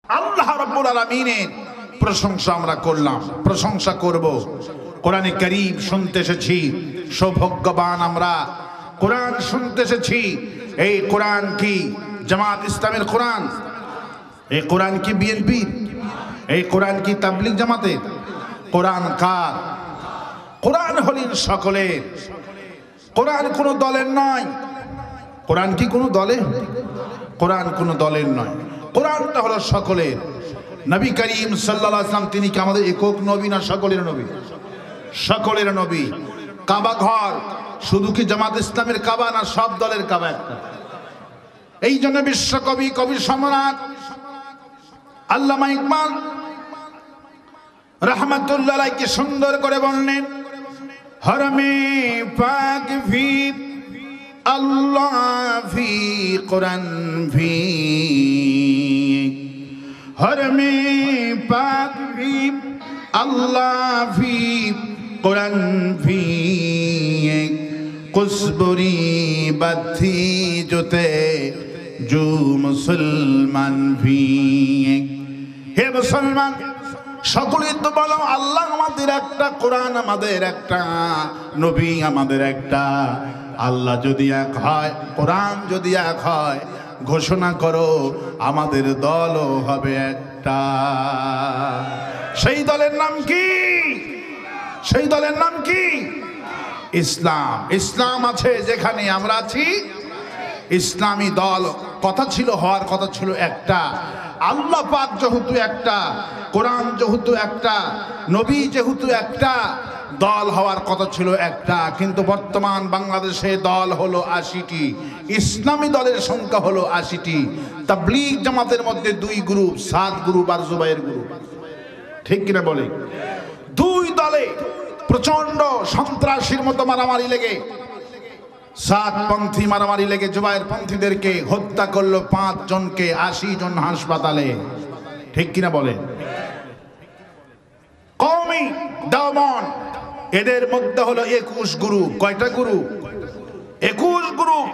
আল্লাহ রাব্বুল আলামিনের প্রশংসা আমরা করলাম, প্রশংসা করব। কোরআনে কারীম শুনতে এসেছি, সৌভাগ্যবান আমরা। কোরআন শুনতে এসেছি। এই কোরআন কি জামাত ইসলামের কোরআন? এই কোরআন কি বিএনপির? এই কোরআন কি তাবলীগ জামাতের? কোরআন কার? কোরআন হলেন সকলের। কোরআন কোনো দলের নয়। কোরআন কি কোনো দলের? কোরআন কোনো দলের নয়। কোরআনটা হলো সকলের। নবী করিম সাল্লাল্লাহু আলাইহি ওয়াসাল্লাম তিনি কি আমাদের একক নবী না সকলের নবী? সকলের নবী। কাবা ঘর শুধু কি জামাত ইসলামের কাবা না সব দলের কাবা একটা? এই জন্য বিশ্বকবি কবি সম্রাট আল্লামা ইকবাল রাহমাতুল্লাহ আলাইহি সুন্দর করে বললেন, হরমে পাক ভি আল্লাহ ভি কোরআন ভি, হরমে পাক ভি আল্লাহ ভি কোরআন ভি, কুসবুরি বাথি জোতে জু মুসলমান ভি। হে মুসলমান সকলে তো বলো আল্লাহ আমাদের একটা, কোরআন আমাদের একটা, নবী আমাদের একটা। আল্লাহ যদি এক হয়, কোরআন যদি এক হয়, ঘোষণা করো আমাদের দলও হবে একটা। সেই দলের নাম কি? সেই দলের নাম কি? ইসলাম। ইসলাম আছে যেখানে আমরা আছি। ইসলামী দল কথা ছিল, হওয়ার কথা ছিল একটা। আল্লাহ পাক যেহেতু একটা, কোরআন যেহেতু একটা, নবী যেহেতু একটা, দল হওয়ার কথা ছিল একটা। কিন্তু বর্তমান বাংলাদেশে দল হলো 80টি। ইসলামী দলের সংখ্যা হলো 80টি। তাবলীগ জামাতের মধ্যে 2 গ্রুপ, 7 গ্রুপ আর জুবাইর গ্রুপ। ঠিক কিনা বলে? 2 দলে প্রচন্ড সন্ত্রাসীর মতো মারামারি লেগে, 7 পন্থী মারামারি লেগে জুবাইর পন্থীদেরকে হত্যা করলো 5 জনকে, 80 জন হাসপাতালে। ঠিক কিনা বলে? কওমি দেওবন্দ এদের মধ্যে হলো 21 গ্রুপ। কয়টা গ্রুপ? 21 গ্রুপ।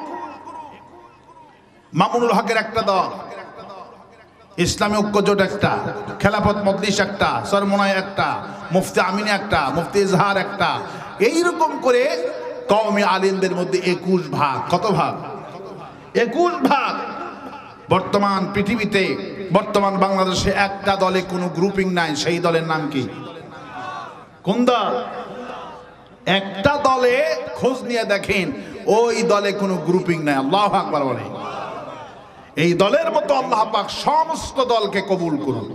মামুনুল হকের একটা দল, ইসলামী ঐক্য জোট একটা, খেলাফত মজলিস একটা, সরমনায় একটা, মুফতি আমিনী একটা, মুফতি ইজহার একটা। এইরকম করে কওমি আলিমদের মধ্যে 21 ভাগ। কত ভাগ? 21 ভাগ। বর্তমান পৃথিবীতে, বর্তমান বাংলাদেশে একটা দলে কোনো গ্রুপিং নাই। সেই দলের নাম কি? কোন দল? একটা দলে খোঁজ নিয়ে দেখেন, ওই দলে কোনো গ্রুপিং নাই। আল্লাহু আকবার বলে। এই দলের মতো আল্লাহ পাক সমস্ত দলকে কবুল করুন।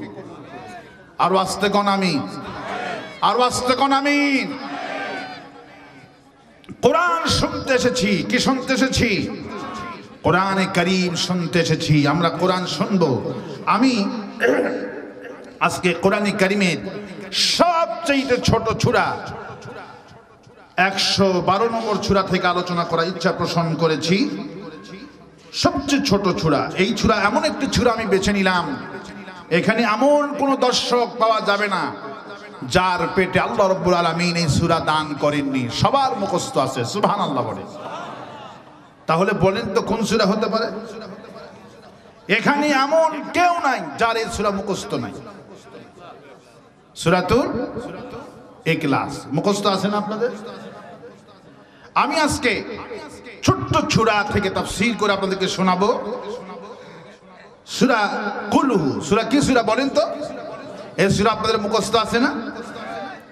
আর আস্তে কোন আমিন, আর আস্তে কোন আমিন। কোরআন শুনতে এসেছি। কি শুনতে এসেছি? কোরআনে কারীম শুনতে এসেছি। আমরা কোরআন শুনবো। আমি আজকে কোরআনে কারীমের সবচেয়ে ছোট সূরা 112 নম্বর সূরা থেকে আলোচনা করার ইচ্ছা পোষণ করেছি। সবচেয়ে ছোট সূরা। এই সূরা এমন একটি সূরা আমি বেছে নিলাম, এখানে এমন কোন দর্শক পাওয়া যাবে না যার পেটে আল্লাহ রাব্বুল আলামিন এই সূরা দান করেননি। সবার মুখস্থ আছে। সুবহানাল্লাহ বলে। তাহলে বলেন তো কোন সূরা হতে পারে? এখানে এমন কেউ নাই যার এই সূরা মুখস্থ নাই। সূরাতুল ইখলাস মুখস্থ আছে না আপনাদের? আমি আজকে ছোট্ট সূরা থেকে তাফসীর করে আপনাদেরকে শোনাবো। সূরা কুলহু। সূরা কি সূরা বলেন তো? এই সূরা আপনাদের মুখস্থ আছে না?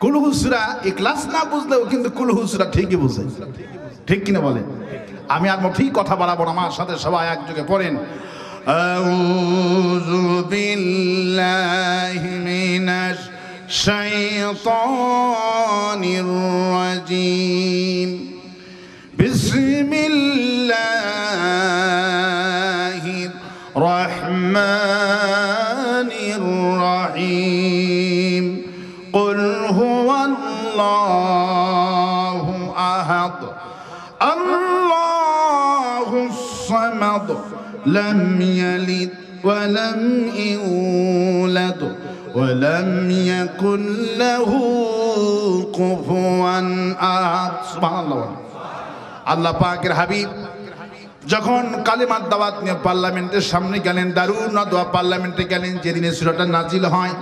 কুলহু সূরা। ইখলাস না বুঝলেও কিন্তু কুলহু সূরা ঠিকই বুঝে। ঠিক কিনা বলে? আমি আর মোটেই কথা বাড়াবো না, আমার সাথে সবাই একযোগে পড়েন। আউযু বিল্লাহি মিনাশ শাইতানির রাজীম। বিসমিল্লাহির রহমানির রহিম। কুল হুয়াল্লাহু আহাদ আল্লাহুস সামাদ লাম ইয়ালিদ ওয়া লাম ইউলাদ ওয়া লাম ইয়াকুল লাহু কুফুয়ান আহাদ। সুবহানাল্লাহ। আল্লাহ পাকের হাবিব যখন কালিমার দাওয়াত নিয়ে পার্লামেন্টের সামনে গেলেন, দারুন নাদওয়া পার্লামেন্টে গেলেন, যেদিনে সূরাটা নাজিল হয়,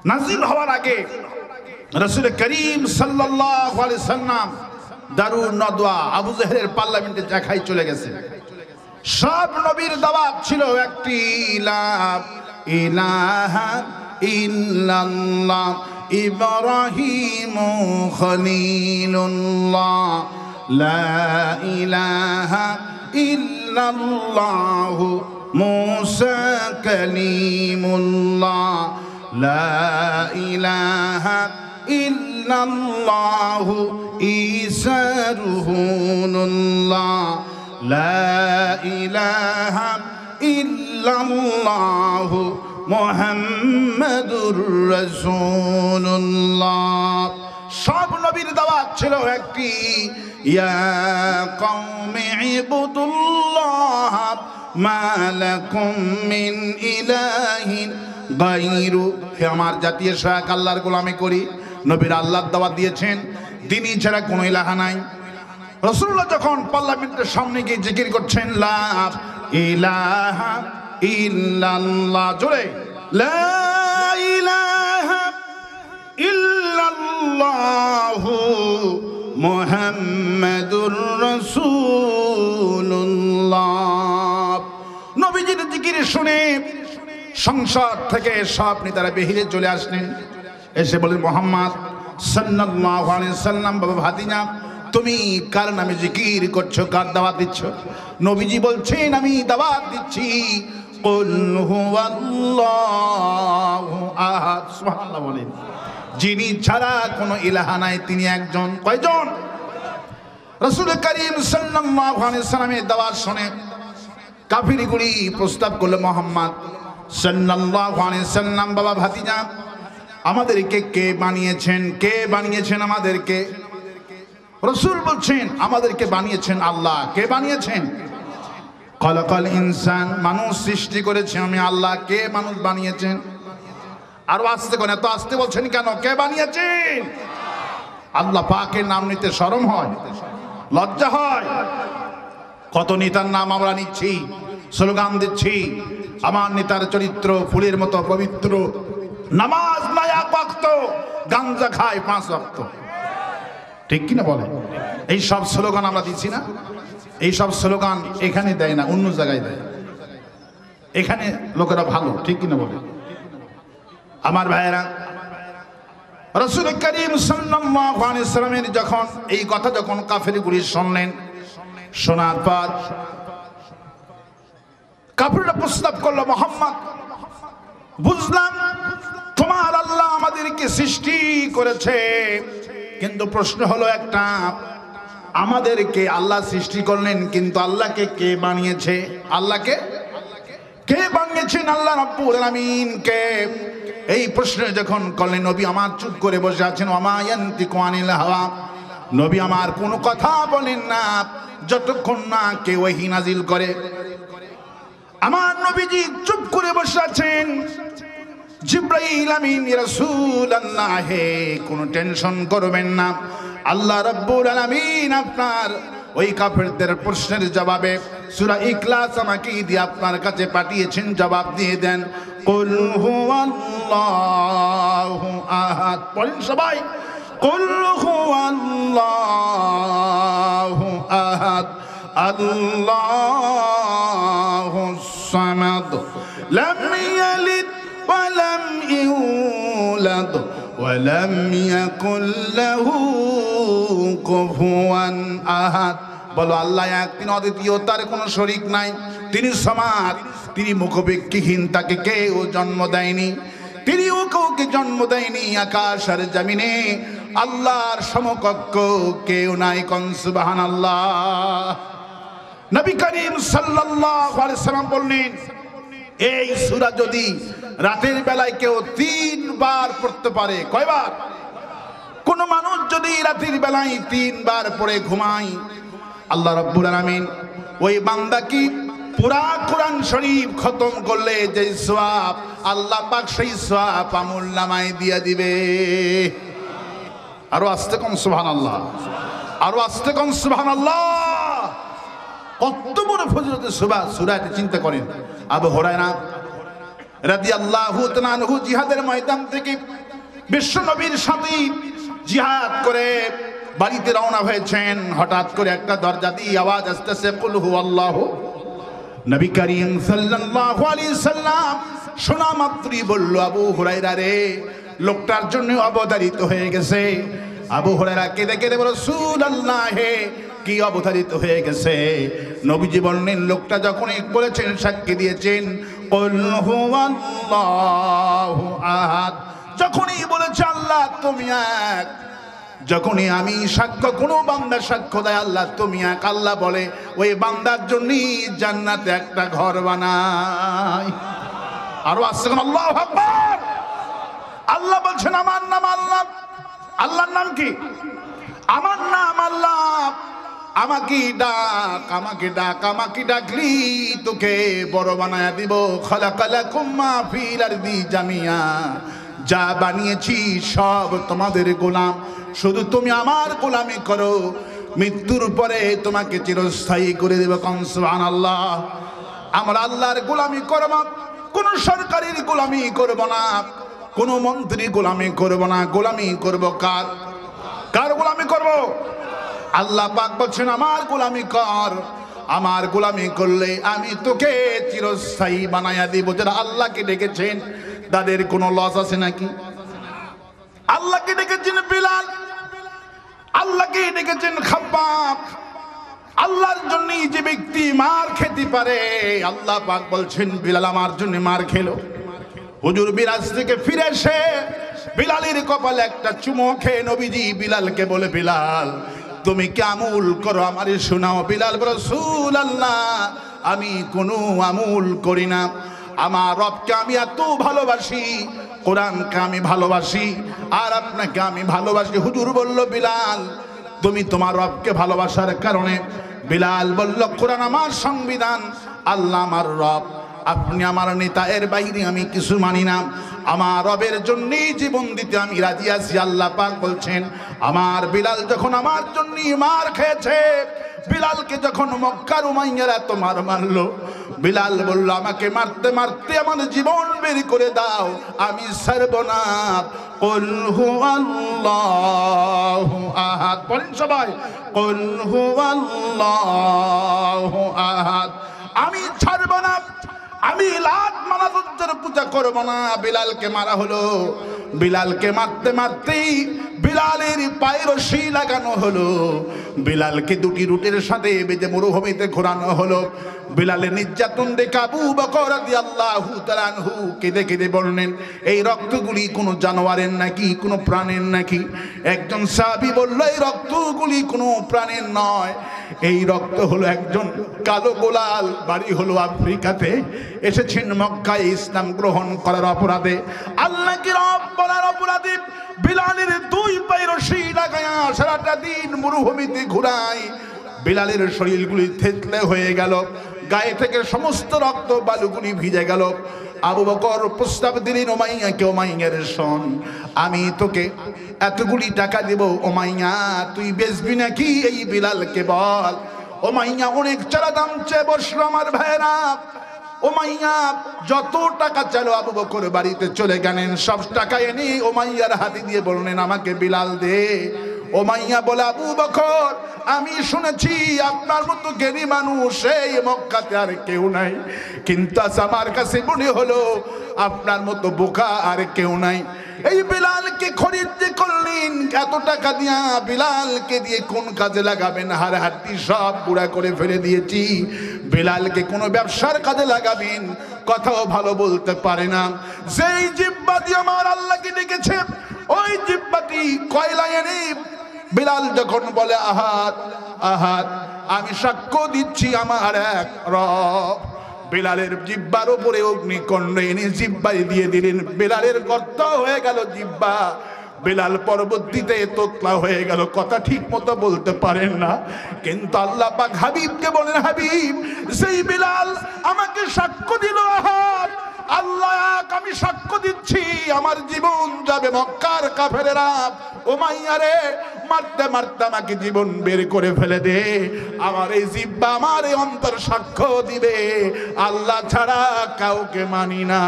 নাজিল হওয়ার আগে রাসূল করিম সাল্লাল্লাহু আলাইহি সাল্লাম দারুন নাদওয়া আবু জাহেলের পার্লামেন্টে দেখাই চলে গেছে। সব নবীর দাওয়াত ছিল একটি, লা ইলাহা ইল্লাল্লাহ ইব্রাহিম খলিলুল্লাহ, লা ইলাহা ইল্লাল্লাহ মুসা কালিমুল্লাহ, লা ইলাহা ইল্লাল্লাহ ঈসা রূহুল্লাহ, লা ইলাহা ইল্লাল্লাহ মুহাম্মাদুর রাসূলুল্লাহ। সব নবীর দাওয়াত ছিল একটি, ইয়া কওমি ইবুদুল্লাহ মা লাকুম মিন ইলাহিন গায়রু, হে আমার জাতীয় শাখ আল্লাহর গোলামি করি। নবীর আল্লাহর দাওয়াত দিয়েছেন, তিনি ছাড়া কোনো ইলাহা নাই। রাসূলুল্লাহ যখন পার্লামেন্টের সামনে গিয়ে জিকির করছেন, লা ইলাহা ইল্লাল্লাহ, জোরে লা ইলাহা ইল্লাল্লাহ মুহাম্মাদুর রাসূলুল্লাহ। নবীজির জিকির শুনে সংসদ থেকে সব নেতারা বেরিয়ে চলে আসলেন, এসে বলেন, মুহাম্মদ সাল্লাল্লাহু আলাইহি সাল্লাম, বাবা ভাতিজা তুমি কার নামে জিকির করছো, কার দাওয়াত দিচ্ছ? নবীজি বলছেন, আমি দাওয়াত দিচ্ছি কুল হুয়াল্লাহু আহাদ, সুবহানাল্লাহ বলেন, যিনি ছাড়া কোনো ইলাহা নাই, তিনি একজন। কয়জন? রাসূল করিম সাল্লাল্লাহু আলাইহি সাল্লামের দাওয়াত শুনে কাফিরগুলি প্রস্তাব করলো, মুহাম্মদ সাল্লাল্লাহু আলাইহি সাল্লাম, বাবা ভাতিজা আমাদেরকে কে বানিয়েছেন, কে বানিয়েছেন আমাদেরকে? রাসূল বলছেন, আমাদেরকে বানিয়েছেন আল্লাহ। কে বানিয়েছেন? খলাকাল ইনসান, মানুষ সৃষ্টি করেছে আমি আল্লাহ। কে মানুষ বানিয়েছেন? আরো আস্তে করে, এত আস্তে বলছেন কেন? কে বানিয়েছেন? আল্লাহ পাকের নাম নিতে শরম হয়, লজ্জা হয়। কত নেতার নাম আমরা নিচ্ছি, স্লোগান দিচ্ছি, আমার নেতার চরিত্র ফুলের মতো পবিত্র, নামাজ নাই 1 ওয়াক্ত, গাঞ্জা খায় 5 ওয়াক্ত, ঠিক কিনা বলে? এই সব স্লোগান আমরা দিচ্ছি না? এই সব স্লোগান এখানে দেয় না, অন্য জায়গায় দেয়। এখানে লোকেরা ভালো, ঠিক কিনা বলে? আমার ভাইয়েরা, রাসূল করিম সাল্লাল্লাহু আলাইহি সাল্লামের যখন এই কথা যখন কাফেরগুলি শুনলেন, শোনার পর কাফেররা প্রস্তাব করলো, মুহাম্মদ বুঝলাম তোমার আল্লাহ আমাদেরকে সৃষ্টি করেছে, কিন্তু প্রশ্ন হলো একটা, আমাদেরকে আল্লাহ সৃষ্টি করলেন, কিন্তু আল্লাহকে কে বানিয়েছে? আল্লাহকে কে বানিয়েছেন? আল্লাহ রাব্বুল আলামিন কে? এই প্রশ্ন যখন করলেন, নবী আমার চুপ করে বসে আছেন। ওমা ইয়ানতিকু আনিল হাওয়া, নবী আমার কোনো কথা বলেন না যতক্ষণ না কে ওহী নাজিল করে। আমার নবীজি চুপ করে বসে আছেন। জিবরাইল আমিন, ইয়া রাসূলুল্লাহ, হে কোনো টেনশন করবেন না, আল্লাহ রাব্বুল আলামিন আপনার ওই কাফেরদের প্রশ্নের জবাবে সূরা ইখলাস আমাকে দিয়ে আপনার কাছে পাঠিয়েছেন, জবাব দিয়ে দেন। কুল হুয়াল্লাহু আহাদ, বলেন সবাই, কুল হুয়াল্লাহু আহাদ আল্লাহুস সামাদ লাম ইয়ালিদ ওয়া লাম ইউলাদ ওয়া লাম ইয়াকুল লাহু কুফুয়ান আহাদ। বলো, আল্লাহ এক, তিনি অদ্বিতীয়, তার কোনো শরীক নাই, তিনি সমাদ, তিনি মুখবিক্ষীহীন, তাকে কেউ জন্ম দেয়নি, তিনিও কাউকে জন্ম দেয়নি। আকাশ আর জমিনে আল্লাহর সমকক্ষ কেউ নাই। কোন সুবহানাল্লাহ। নবী করিম সাল্লাল্লাহু আলাইহি সাল্লাম বললেন, এই সূরা যদি রাতের বেলায় কেউ 3 বার পড়তে পারে, কয়বার? কোন মানুষ যদি রাতের বেলায় 3 বার পড়ে ঘুমায়, আল্লাহ রাব্বুল আলামিন ওই বান্দা কি পুরা কোরআন শরীফ খতম করলে যে সওয়াব, আল্লাহ পাক সেই সওয়াব আমলনামায় দিয়ে দিবে। আরো আস্তে কোন সুবহানাল্লাহ, আরো আস্তে কোন সুবহানাল্লাহ। কত বড় ফজিলতের সূরা এটা চিন্তা করেন। আবু হুরায়রা রাদিয়াল্লাহু তাআলা আনহু জিহাদের ময়দান থেকে বিশ্ব নবীর সাথে জিহাদ করে বাড়িতে রওনা হয়েছেন। হঠাৎ করে একটা দরজা দিয়ে আওয়াজ আসতেছে, কুল হুয়াল্লাহু। নবী করিম সাল্লাল্লাহু আলাইহি সাল্লাম শোনা মাত্রই বলল, আবু হুরায়রা রে, লোকটার জন্য অবধারিত হয়ে গেছে। আবু হুরায়রা কেঁদে কেঁদে বলল, রাসূলুল্লাহ হে, কি অবধারিত হয়ে গেছে? নবীজি বললেন, লোকটা যখন বলেছেন, সাক্ষী দিয়েছেন কুল হুয়াল্লাহু আহাদ, যখনই বলেছে আল্লাহ তুমি এক, যখনই আমি সাক্ষ্য, কোনো বান্দা সাক্ষ্য দেয় আল্লাহ তুমি এক, আল্লাহ বলে ওই বান্দার জন্য জান্নাতে একটা ঘর বানাই। আরো আসছে আল্লাহু আকবার। আল্লাহ বলছেন আমার নাম আল্লাহ। আল্লাহর নাম কি? আমার নাম আল্লাহ। আমাকে ডাক, আমাকে ডাক, আমাকে ডাকলি তোকে বড় বানায়া দিব। খালাকালাকুম মা ফিল আরদি জামিয়া, যা বানিয়েছি সব তোমাদের গোলাম, শুধু তুমি আমার গোলামি করো, মৃত্যুর পরে তোমাকে চিরস্থায়ী করে দেব। সুবহানাল্লাহ। আমরা আল্লাহর গোলামি করব, কোন সরকারের গোলামি করব না, কোন মন্ত্রী গোলামি করব না। গোলামি করব কার? কার গোলামি করব? আল্লাহ পাক বলছেন আমার গোলামি কর, আমার গোলামি করলে আমি তোকে চিরস্থায়ী বানায়া দিব। যারা আল্লাহকে ডেকেছেন তাদের কোনো লস আছে নাকি? আল্লাহকে ডেকেছেন বিলাল, আল্লাহকে ডেকেছেন খাব্বাব। আল্লাহর জন্য যে ব্যক্তি মার খেতে পারে, আল্লাহ পাক বলছেন বিলাল আমার জন্য মার খেলো। হুজুর বিরাজ থেকে ফিরে এসে বিলালের কপালে একটা চুমো খেয়ে নবীজি বিলালকে বলে, বিলাল তুমি কি আমল করো আমারে শোনাও। বিলাল বলে, রাসূলুল্লাহ আমি কোনো আমল করি না, আমার রবকে আমি এত ভালোবাসি, কোরআনকে আমি ভালোবাসি, আর আপনাকে আমি ভালোবাসি। হুজুর বলল, বিলাল তুমি তোমার রবকে ভালোবাসার কারণে, বিলাল বলল কোরআন আমার সংবিধান, আল্লাহ আমার রব, আপনি আমার নেতা, এর বাইরে আমি কিছু মানি না, আমার রবের জন্যই জীবন দিতে আমি রাজি আছি। আল্লাহ পাক বলছেন আমার বিলাল যখন আমার জন্য মার খেয়েছে, বিলালকে যখন মক্কার উমাইয়ারা এত মার মারলো, বিলাল বলল আমাকে মারতে মারতে আমার জীবন বের করে দাও, আমি ছাড়ব না। কুল হুয়াল্লাহু আহাদ, বলেন সবাই কুল হুয়াল্লাহু আহাদ। আমি ছাড়ব না, আমি লাত মানাতের পূজা করব না। বিলালকে মারা হলো, বিলালকে মারতে মারতেই বিলালের পায়ে রশি লাগানো হলো, বিলালকে দুটি রুটের সাথে বেঁধে মরুভূমিতে ঘোরানো হলো। বিলালের নির্যাতন দেখে আবু বকর রাদিয়াল্লাহু তাআলা আনহু কেঁদে কেঁদে বললেন, এই রক্তগুলি কোনো জানোয়ারের নাকি, কোনো প্রাণের নাকি? একজন সাহাবী বলল, এই রক্তগুলি কোনো প্রাণের নয়, এই রক্ত হলো একজন কালো গোলাল, বাড়ি হলো আফ্রিকাতে, এসেছেন মক্কায় ইসলাম গ্রহণ করার অপরাধে, আল্লাহকে রব বলার অপরাধে। বিলালের দুই পায়ে রশি লাগায়া সারাটা দিন মরুভূমিতে ঘুরায়, বিলালের শরীরগুলি থেতলে হয়ে গেল, গায়ে থেকে সমস্ত রক্ত বালুগুলি ভিজে গেল। আবু বকর প্রস্তাব দিলেন উমাইয়াকে, উমাইয়ার শোন, আমি তোকে এতগুলি টাকা দেব, উমাইয়া তুই বেচবি নাকি এই বিলালকে বল। উমাইয়া অনেক চারা দাম চেয়ে বসলো। আমার ভাইরা, উমাইয়া যত টাকা চাইলো আবু বকর বাড়িতে চলে গেলেন, সব টাকা এনে উমাইয়ার হাতে দিয়ে বললেন আমাকে বিলাল দে। উমাইয়া বলে, আবু বকর আমি শুনেছি আপনার মতো জ্ঞানী মানুষ এই মক্কাতে আর কেউ নাই, কিন্তু আজ আমার কাছে মনে হলো আপনার মতো বোকা আর কেউ নাই। এই বিলালকে খরিদ করলেন এত টাকা দিয়া, বিলালকে দিয়ে কোন কাজে লাগাবেন? হাড় হাড্ডি সব বুড়া করে ফেলে দিয়েছি, বিলালকে কোনো ব্যবসার কাজে লাগাবেন, কথাও ভালো বলতে পারে না। যেই জিহ্বা দিয়ে আমার আল্লাহকে ডেকেছে, ওই জিহ্বাটি কয়লা এনে বিলাল যখন বলে আহাদ আহাদ, আমি সাক্ষ্য দিচ্ছি আমার এক রব, বিলালের জিহ্বার উপরে অগ্নিকুণ্ড এনে জিহ্বায় দিয়ে দিলেন, বিলালের গর্ত হয়ে গেল জিহ্বা। বিলাল পরবর্তীতে তোতলা হয়ে গেল, কথা ঠিক মতো বলতে পারেন না, কিন্তু আল্লাহ পাক হাবিবকে বলেন, হাবিব সেই বিলাল আমাকে সাক্ষ্য দিল আহাদ, আল্লাহ আমি সাক্ষ্য দিচ্ছি আমার জীবন যাবে মক্কার কাফেরেরা উমাইয়ারে মারতে মারতে আমাকে জীবন বের করে ফেলে দে, আমার এই জিহ্বা আমার এই অন্তর সাক্ষ্য দিবে আল্লাহ ছাড়া কাউকে মানি না।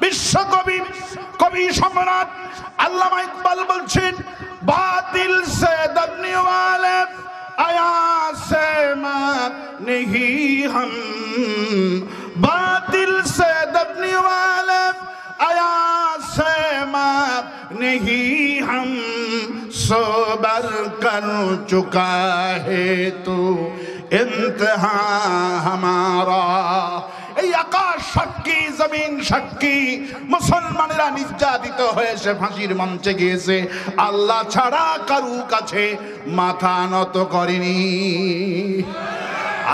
বিশ্বকবি কবি সম্রাট আল্লামা ইকবাল বলছেন, বাতিল সে দবনে ওয়ালে আয়া সে মা নেহি হাম, বাতিল সে দবনে ওয়ালে আয়া সে মা নেহি হাম, সোবার কর চুকা হে তু ইন্তহা হামারা। এই আকাশ সাক্ষী, জমিন সাক্ষী, মুসলমানেরা নির্যাতিত হয়েছে, ফাঁসির মঞ্চে গিয়েছে, আল্লাহ ছাড়া কারু কাছে মাথা নত করেনি।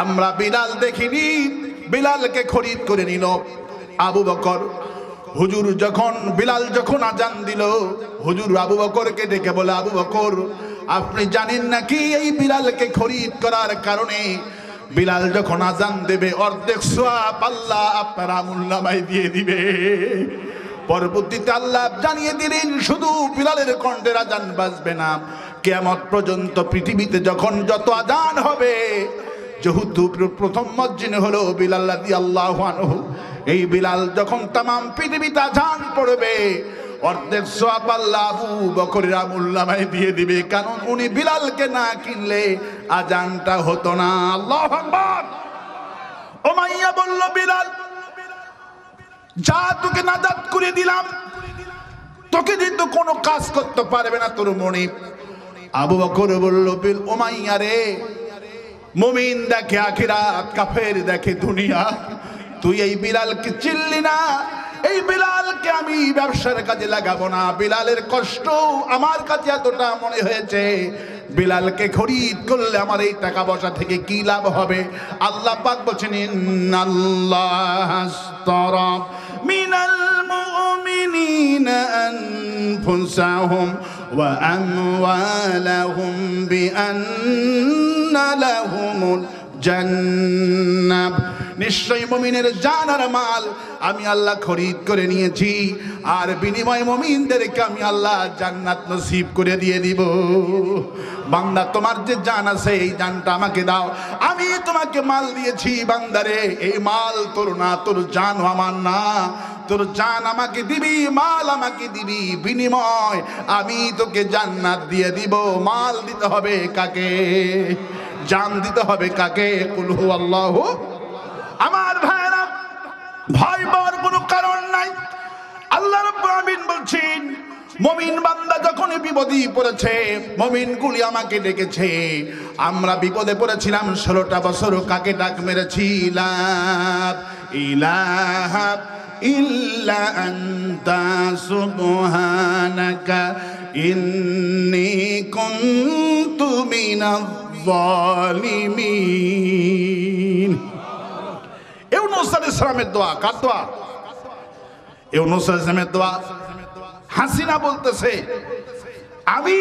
আমরা বিলাল দেখিনি, বিলালকে খরিদ করে নিল আবু বকর। হুজুর যখন বিলাল যখন আজান দিল, হুজুর আবু বকরকে ডেকে বলে, আবু বকর আপনি জানেন নাকি এই বিলালকে খরিদ করার কারণে বিলাল যখন আজান দেবে অর্ধেক সওয়াব আল্লাহ আপনার আমুলনামায় দিয়ে দিবে। পরবর্তীতে আল্লাহ জানিয়ে দিলেন শুধু বিলালের কণ্ঠের আজান বাজবে না, কিয়ামত পর্যন্ত পৃথিবীতে যখন যত আজান হবে, যেহেতু প্রথম মুয়াজ্জিন হলো বিলাল রাদিয়াল্লাহু আনহু, এই বিলাল যখন তামাম পৃথিবীতে আজান পড়বে অর্ধেক সওয়াব আল্লাহ আবু বকরের আমুলনামায় দিয়ে দিবে, কারণ উনি বিলালকে না কিনলে আজানটা হতো না। আল্লাহু আকবার। উমাইয়া বলল, বিলাল যা তোকে নাজাত করে দিলাম, তোকে কিন্তু কোনো কাজ করতে পারবে না তোর মনিব। আবু বকর বলল, উমাইয়া রে, মুমিন দেখে আখিরাত, কাফের দেখে দুনিয়া, তুই এই বিলালকে চিনলি না, এই বিলালকে আমি ব্যবসার কাজে লাগাবো না, বিলালের কষ্ট আমার কাছে এতটা মনে হয়েছে, বিলালকে খরিদ করলে আমার এই টাকা পয়সা থেকে কি লাভ হবে? আল্লাহ পাক বলেন, ইন্নাল্লাহ আশতারা মিনাল মুমিনিনা আনফুসাহুম ওয়া আমওয়ালাহুম বিআন্না লাহুমুল জান্নাহ। নিশ্চয় মুমিনের জান আর মাল আমি আল্লাহ খরিদ করে নিয়েছি, আর বিনিময় মুমিনদেরকে আমি আল্লাহ জান্নাত নসিব করে দিয়ে দিব। বান্দা তোমার যে জান আছে এই জানটা আমাকে দাও, আমি তোমাকে মাল দিয়েছি বান্দারে, এই মাল তোর না, তোর জান আমার না, তোর জান আমাকে দিবি, মাল আমাকে দিবি, বিনিময় আমি তোকে জান্নাত দিয়ে দিব। মাল দিতে হবে কাকে? জান দিতে হবে কাকে? কুল হু আল্লাহু। আমার ভাইরা, ভয় পাওয়ার কোনো কারণ নাই। আল্লাহ রাব্বুল আলামিন বলছেন, মুমিন বান্দা যখন বিপদে পড়েছে, মুমিনগুলি আমাকে ডেকেছে, আমরা বিপদে পড়েছিলাম 16টা বছর কাকে ডাক মেরেছি? লা ইলাহা ইল্লা আনতা সুবহানাকা ইন্নী কুনতু মিনাজ জালিমিন। ইউনূস আলাইহিস সালামের দোয়া। কার দোয়া? ইউনূস আলাইহিস সালামের দোয়া। হাসিনা বলতেছে, আমি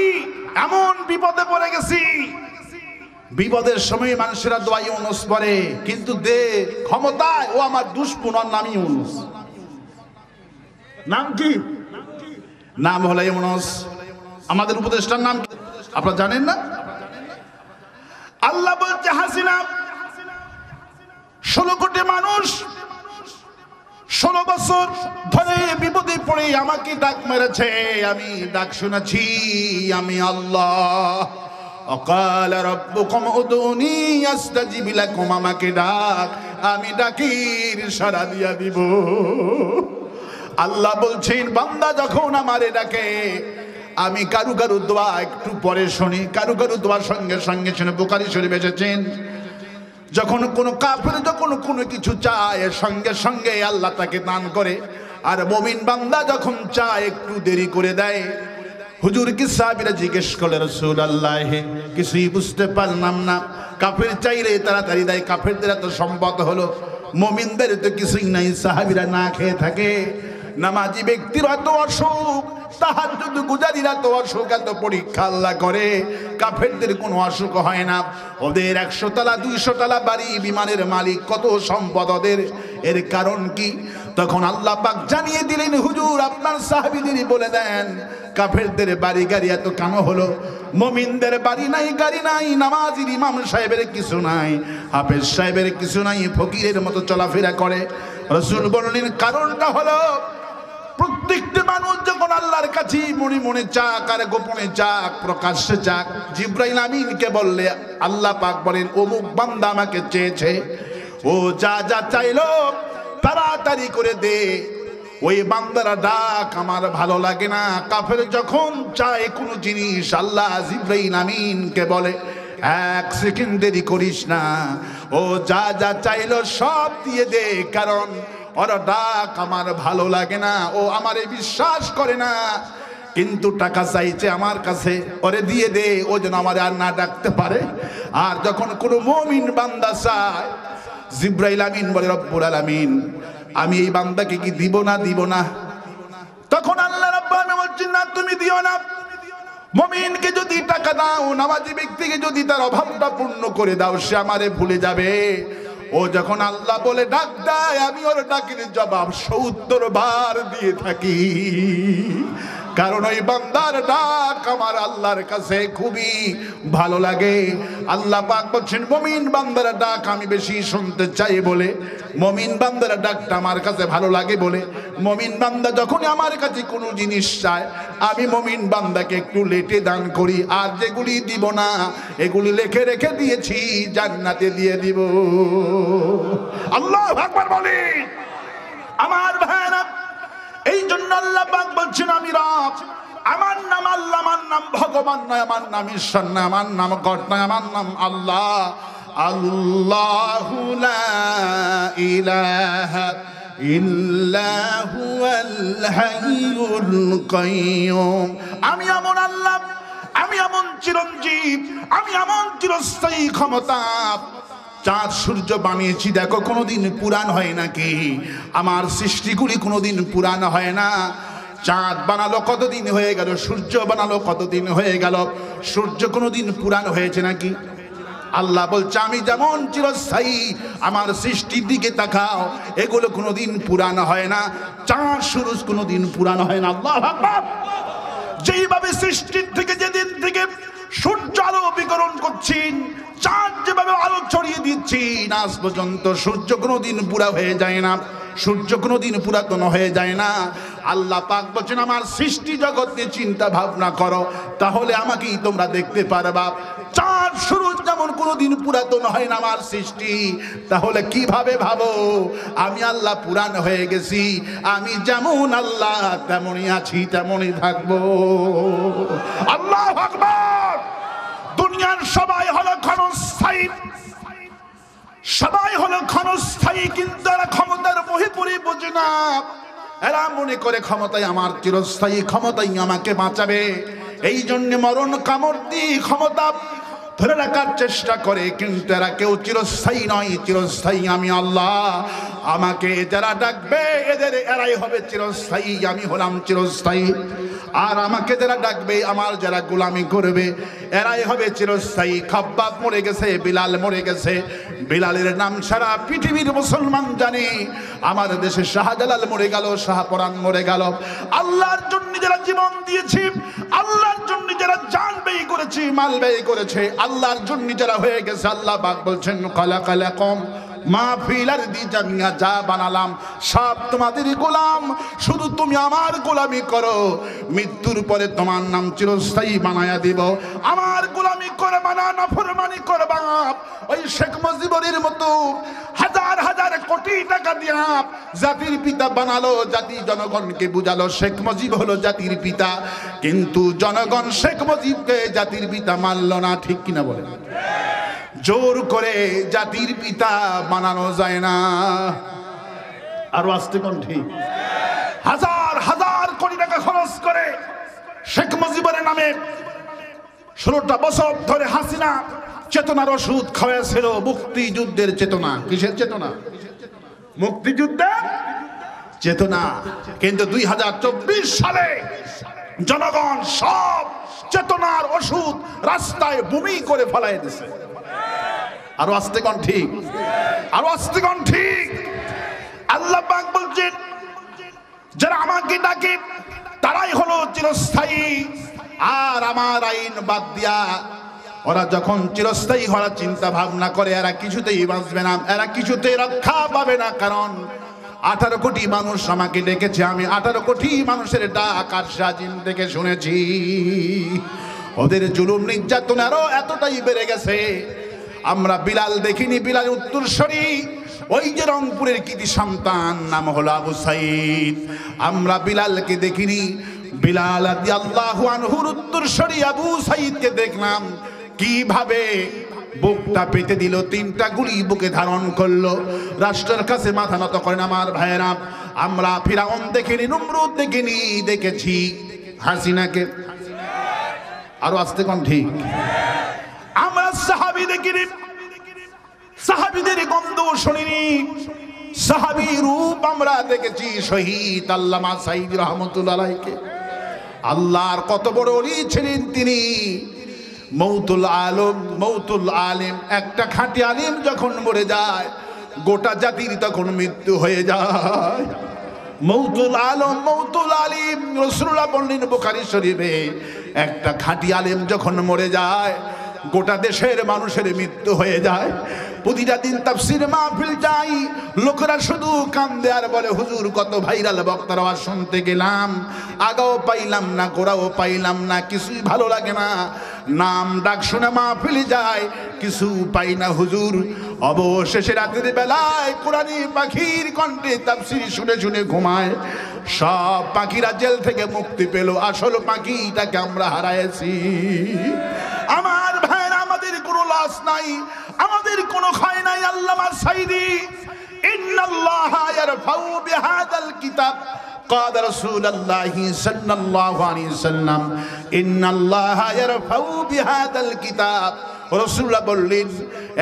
এমন বিপদে পড়ে গেছি, বিপদের সময় মানুষেরা দোয়া ইউনূস পড়ে, কিন্তু দে ক্ষমতায় ও আমার দুশমন, নাম ইউনূস। নাম কি? নাম হলো ইউনূস। আমাদের উপদেষ্টার নাম কি আপনারা জানেন না? আল্লাহ বলছে, হাসিনা 16 কোটি মানুষ 16 বছর ধরে বিপদে পড়ে আমাকে ডাক মেরেছে, আমি ডাক শুনেছি, আমি আল্লাহ। অকাল রব্বুকুম উদুনি আস্তাজিব লাকুম, আমাকে ডাক, আমি ডাকির সাড়া দিয়া দিব। আল্লাহ বলছেন, বান্দা যখন আমারে ডাকে, আমি কারু কারু দোয়া একটু পরে শুনি, কারু কারু দোয়ার সঙ্গে সঙ্গে শুনে। বুখারী শরীফে এসেছেন, যখন কোনো কাফের যখন কোনো কিছু চায় সঙ্গে সঙ্গে আল্লাহ তাকে দান করে, আর মুমিন বান্দা যখন চায় একটু দেরি করে দেয়। হুজুর কি সাহাবীরা জিজ্ঞেস করলেন, রাসূলুল্লাহ কিছুই বুঝতে পারলাম না, কাফের চাইলে তাড়াতাড়ি দেয়, কাফেরদের এত সম্পদ হলো, মুমিনদের তো কিছুই নাই, সাহাবীরা না খেয়ে থাকে। নামাজি ব্যক্তির এত অসুখ, তাহাজ্জুদ গুজারিরা তো অসুখ, এত পরীক্ষা আল্লাহ করে, কাফেরদের কোনো অসুখ হয় না। ওদের 100 তলা 200 তলা বাড়ি, বিমানের মালিক, কত সম্পদ ওদের। এর কারণ কি? তখন আল্লাহ পাক জানিয়ে দিলেন, হুজুর আপনার সাহাবীদেরই বলে দেন কাফেরদের বাড়ি গাড়ি এত কেন হলো? মুমিনদের বাড়ি নাই, গাড়ি নাই, নামাজির ইমাম সাহেবের কিছু নাই, হাফেজ সাহেবের কিছু নাই, ফকিরের মতো চলাফেরা করে। রাসূল বললেন কারণটা হলো, প্রত্যেকটা মানুষ যখন আল্লাহর কাছে মনে মনে চাক আর গোপনে চাক, প্রকাশ্যে চাক, জিবরাইল আমিনকে বললে আল্লাহ পাক বলেন অমুক বান্দা আমাকে চেয়েছে, ও যা যা চাইলো তাড়াতাড়ি করে দে। ওই বান্দারা ডাক আমার ভালো লাগে না। কাফের যখন চায় কোনো জিনিস, আল্লাহ জিবরাইল আমিনকে বলে 1 সেকেন্ড দেরি করিস না, ও যা যা চাইলো সব দিয়ে দে, কারণ ওরা ডাক আমার ভালো লাগে না, ও আমারে বিশ্বাস করে না, কিন্তু টাকা চাইছে আমার কাছে, ওরে দিয়ে দে, ও যেন আমার আর না ডাকতে পারে। আর যখন কোনো মুমিন বান্দা চায়, জিবরাইল আমিন বলে রব্বুল আলামিন আমি এই বান্দাকে কি দিব না দিব না? তখন আল্লাহ রাব্বুল আলামিন বলছেন না তুমি দিও না। মুমিনকে যদি টাকা দাও, নামাজি ব্যক্তিকে যদি তার অভাবটা পূর্ণ করে দাও, সে আমারে ভুলে যাবে। ও যখন আল্লাহ বলে ডাক দেয়, আমি ওর ডাকের জবাব 70 বার দিয়ে থাকি, কারণ ওই বান্দার ডাক আমার আল্লাহর কাছে খুবই ভালো লাগে। আল্লাহ পাক বলছেন মুমিন বান্দার ডাক আমি বেশি শুনতে চাই বলে, মুমিন বান্দার ডাকটা আমার কাছে ভালো লাগে বলে, মুমিন বান্দা যখন আমার কাছে কোনো জিনিস চায়, আমি মুমিন বান্দাকে একটু লেটে দান করি, আর যেগুলি দিব না এগুলি লিখে রেখে দিয়েছি, জান্নাতে দিয়ে দিব। আল্লাহু আকবার বলি আমার ভাইরা। এই জন্য আল্লাহ পাক বলছেন আমি রব, আমার নাম আল্লাহ, আমার নাম ভগবান নয়, আমার নাম ঈশ্বর নয়, আমার নাম গড নয়, আমার নাম আল্লাহ। আল্লাহু লা ইলাহা ইল্লা হুয়াল হাইয়ুল কাইয়্যুম। আমি এমন আল্লাহ, আমি এমন চিরঞ্জীব, আমি এমন চিরস্থায়ী ক্ষমতা। চাঁদ সূর্য বানিয়েছি দেখো, কোনোদিন পুরান হয় নাকি? আমার সৃষ্টিগুলি কোনোদিন পুরান হয় না। চাঁদ বানালো কতদিন হয়ে গেল, সূর্য বানালো কতদিন হয়ে গেল, সূর্য কোনোদিন পুরান হয়েছে নাকি? আল্লাহ বলছে আমি যেমন চিরস্থায়ী, আমার সৃষ্টির দিকে তাকাও, এগুলো কোনোদিন পুরান হয় না। চাঁদ সূরজ কোনোদিন পুরান হয় না। আল্লাহু আকবার। যেইভাবে সৃষ্টির থেকে, যেদিন থেকে সূর্য আলো বিকরণ করছেন, চাঁদ যেভাবে আলো ছড়িয়ে দিচ্ছেন, আজ পর্যন্ত সূর্য কোনোদিন পুরা হয়ে যায় না, সূর্য কোনোদিন পুরাতন হয়ে যায় না। আল্লাহ পাক বলছেন আমার সৃষ্টি জগৎ নিয়ে চিন্তা ভাবনা করো, তাহলে আমাকেই তোমরা দেখতে পারবা। চাঁদ সূরজ যেমন কোনোদিন পুরাতন হয় না আমার সৃষ্টি, তাহলে কিভাবে ভাবো আমি আল্লাহ পুরান হয়ে গেছি? আমি যেমন আল্লাহ তেমনই আছি, তেমনই থাকবো। আল্লাহু আকবার। দুনিয়ার সবাই হলো ক্ষণস্থায়ী, সবাই হলো ক্ষণস্থায়ী, কিন্তু এরা ক্ষমতার মহিপুরি বোঝে না। এরা মনে করে ক্ষমতাই আমার চিরস্থায়ী, ক্ষমতাই আমাকে বাঁচাবে। এই জন্য মরণ কামড় দিয়ে ক্ষমতা ধরে রাখার চেষ্টা করে, কিন্তু এরা কেউ চিরস্থায়ী নয়। চিরস্থায়ী আমি আল্লাহ। আমাকে যারা ডাকবে এরাই হবে চিরস্থায়ী, আমি হলাম চিরস্থায়ী। আর আমাকে যারা ডাকবে, আমার যারা গোলামি করবে, এরাই হবে চিরস্থায়ী। খাব্বাব মরে গেছে, বিলাল মরে গেছে, বিলালের নাম সারা পৃথিবীর মুসলমান জানে। আমার দেশে শাহজালাল মরে গেল, শাহপরান মরে গেল। আল্লাহর জন্য যারা জীবন দিয়েছে, আল্লাহর জন্য যারা জান ব্যয় করেছে, মাল ব্যয় করেছে, আল্লাহর জন্য যারা হয়ে গেছে, আল্লাহ পাক বলছেন খালাকালাকুম মা ফিল আরদি জামিয়া, যা বানালাম সব তোমাদেরই গোলাম, শুধু তুমি আমার গোলামি করো। মৃত্যুর পরে তোমার নাম চিরস্থায়ী বানায়া দিব। আমার গোলামি করে বানা, নাফরমানি করে বাপ। ওই শেখ মুজিবুরের মতো হাজার হাজার কোটি টাকা দিয়া জাতির পিতা বানালো, জাতি জনগণকে বুঝালো শেখ মুজিব হলো জাতির পিতা, কিন্তু জনগণ শেখ মুজিবকে জাতির পিতা মানল না। ঠিক কিনা বলেন? জোর করে জাতির পিতা বানানো যায় না। আর আসতে কোন ঠিক? হাজার হাজার কোটি টাকা খরচ করে শেখ মুজিবের নামে 16টা বছর ধরে হাসিনা চেতনার ওষুধ খাওয়াছিল, মুক্তিযুদ্ধের চেতনা। কিসের চেতনা? মুক্তিযুদ্ধের চেতনা। কিন্তু 2024 সালে জনগণ সব চেতনার ওষুধ রাস্তায় বমি করে ফেলাই দিছে। আরো আস্তে কোন ঠিক, আরো আস্তে কোন ঠিক। আল্লাহ পাক বলছেন যারা আমাকে ডাকে তারাই হলো চিরস্থায়ী, আর আমার আইন বাদ দিয়া ওরা যখন চিরস্থায়ী হওয়ার চিন্তা ভাবনা করে এরা কিছুতেই বাঁচবে না, এরা কিছুতেই রক্ষা পাবে না। কারণ 18 কোটি মানুষ আমাকে ডেকেছে, আমি 18 কোটি মানুষের ডাক আর সাজিম থেকে শুনেছি। ওদের জুলুম নির্যাতন আরো এতটাই বেড়ে গেছে। আমরা বিলাল দেখিনি, বিলাল উত্তরসূরি, ওই যে রংপুরের কৃতি সন্তান, নাম হলো আবু সাইদ। আমরা বিলালকে দেখিনি, বিলাল রাদিয়াল্লাহু আনহুর উত্তরসূরি আবু সাইদকে দেখলাম কিভাবে বুকটা পেতে দিল, 3টা গুলি বুকে ধারণ করলো, রাষ্ট্রের কাছে মাথা নত করেন। আমার ভাইয়েরা, আমরা ফিরাউন দেখিনি, নমরুদ দেখিনি, দেখেছি হাসিনাকে। আরো আস্তে কোন ঠিক। আমরা সাহাবী দেখিনি, সাহাবীদের গন্ধ শুনিনি, সাহাবী রূপ আমরা দেখেছি শহীদ আল্লামা সাইদ রহমাতুল্লাহ আলাইহিকে। আল্লাহর কত বড় ওলি ছিলেন তিনি, মৌতুল আলম, মৌতুল আলিম। একটা খাঁটি আলিম যখন মরে যায় গোটা জাতির তখন মৃত্যু হয়ে যায়। মৌতুল আলম, মৌতুল আলিম, রাসূলুল্লাহ বললেন বুখারী শরীফে, একটা খাঁটি আলিম যখন মরে যায় গোটা দেশের মানুষের মৃত্যু হয়ে যায়। প্রতিটা দিন তাফসীর মাহফিল যাই, লোকেরা শুধু কান্দে আর বলে হুজুর কত ভাইরাল বক্তার আওয়াজ শুনতে গেলাম, আগাও পাইলাম না, গোড়াও পাইলাম না, কিছুই ভালো লাগে না। নাম ডাক শুনে মাহফিলে যায়, কিছু পাই না হুজুর। অবশেষে রাতের বেলায় কোরআনী পাখির কণ্ঠে তাফসীর শুনে শুনে ঘুমায়। সব পাখিরা জেল থেকে মুক্তি পেল, আসল পাখিটাকে আমরা হারাইছি। আমার ভাইরা, আমাদের কোনো লাশ নাই, আমাদের কোনো খায় নাই। আল্লামা সাইদি, ইন্নাল্লাহা ইয়ারফাউ বিহাদাল কিতাব قال رسول الله صلى الله عليه وسلم إن الله يرفع بهذا الكتاب। রাসূলুল্লাহ বললেন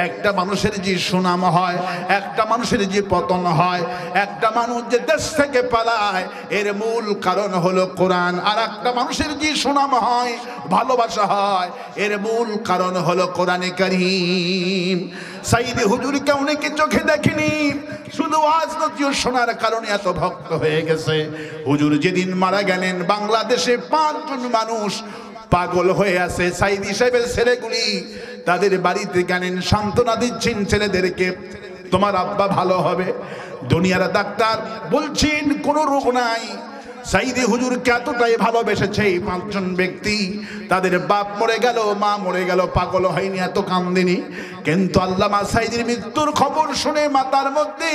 একটা মানুষের যে সুনাম হয়, একটা মানুষের যে পতন হয়, একটা মানুষ যে দেশ থেকে পালায়, এর মূল কারণ হলো কোরআন। আর একটা মানুষের যে সুনাম হয়, ভালোবাসা হয়, এর মূল কারণ হলো কোরআনে কারীম। সাইদি হুজুরকে অনেকে চোখে দেখেনি, শুধু ওয়াজ নসিহত শোনার কারণে এত ভক্ত হয়ে গেছে। হুজুর যেদিন মারা গেলেন বাংলাদেশে 5 জন মানুষ পাগল হয়ে আছে। সাইদি সাহেবের ছেলেগুলি তাদের বাড়িতে গেলেন, সান্ত্বনা দিচ্ছেন ছেলেদেরকে, তোমার আব্বা ভালো হবে। দুনিয়ার ডাক্তার বলছেন কোনো রোগ নাই। সাইদি হুজুরকে এতটাই ভালোবেসেছে এই 5 জন ব্যক্তি, তাদের বাপ মরে গেল, মা মরে গেল, পাগল হয়নি, এত কান্দিনি। কিন্তু আল্লামা সাইদির মৃত্যুর খবর শুনে মাথার মধ্যে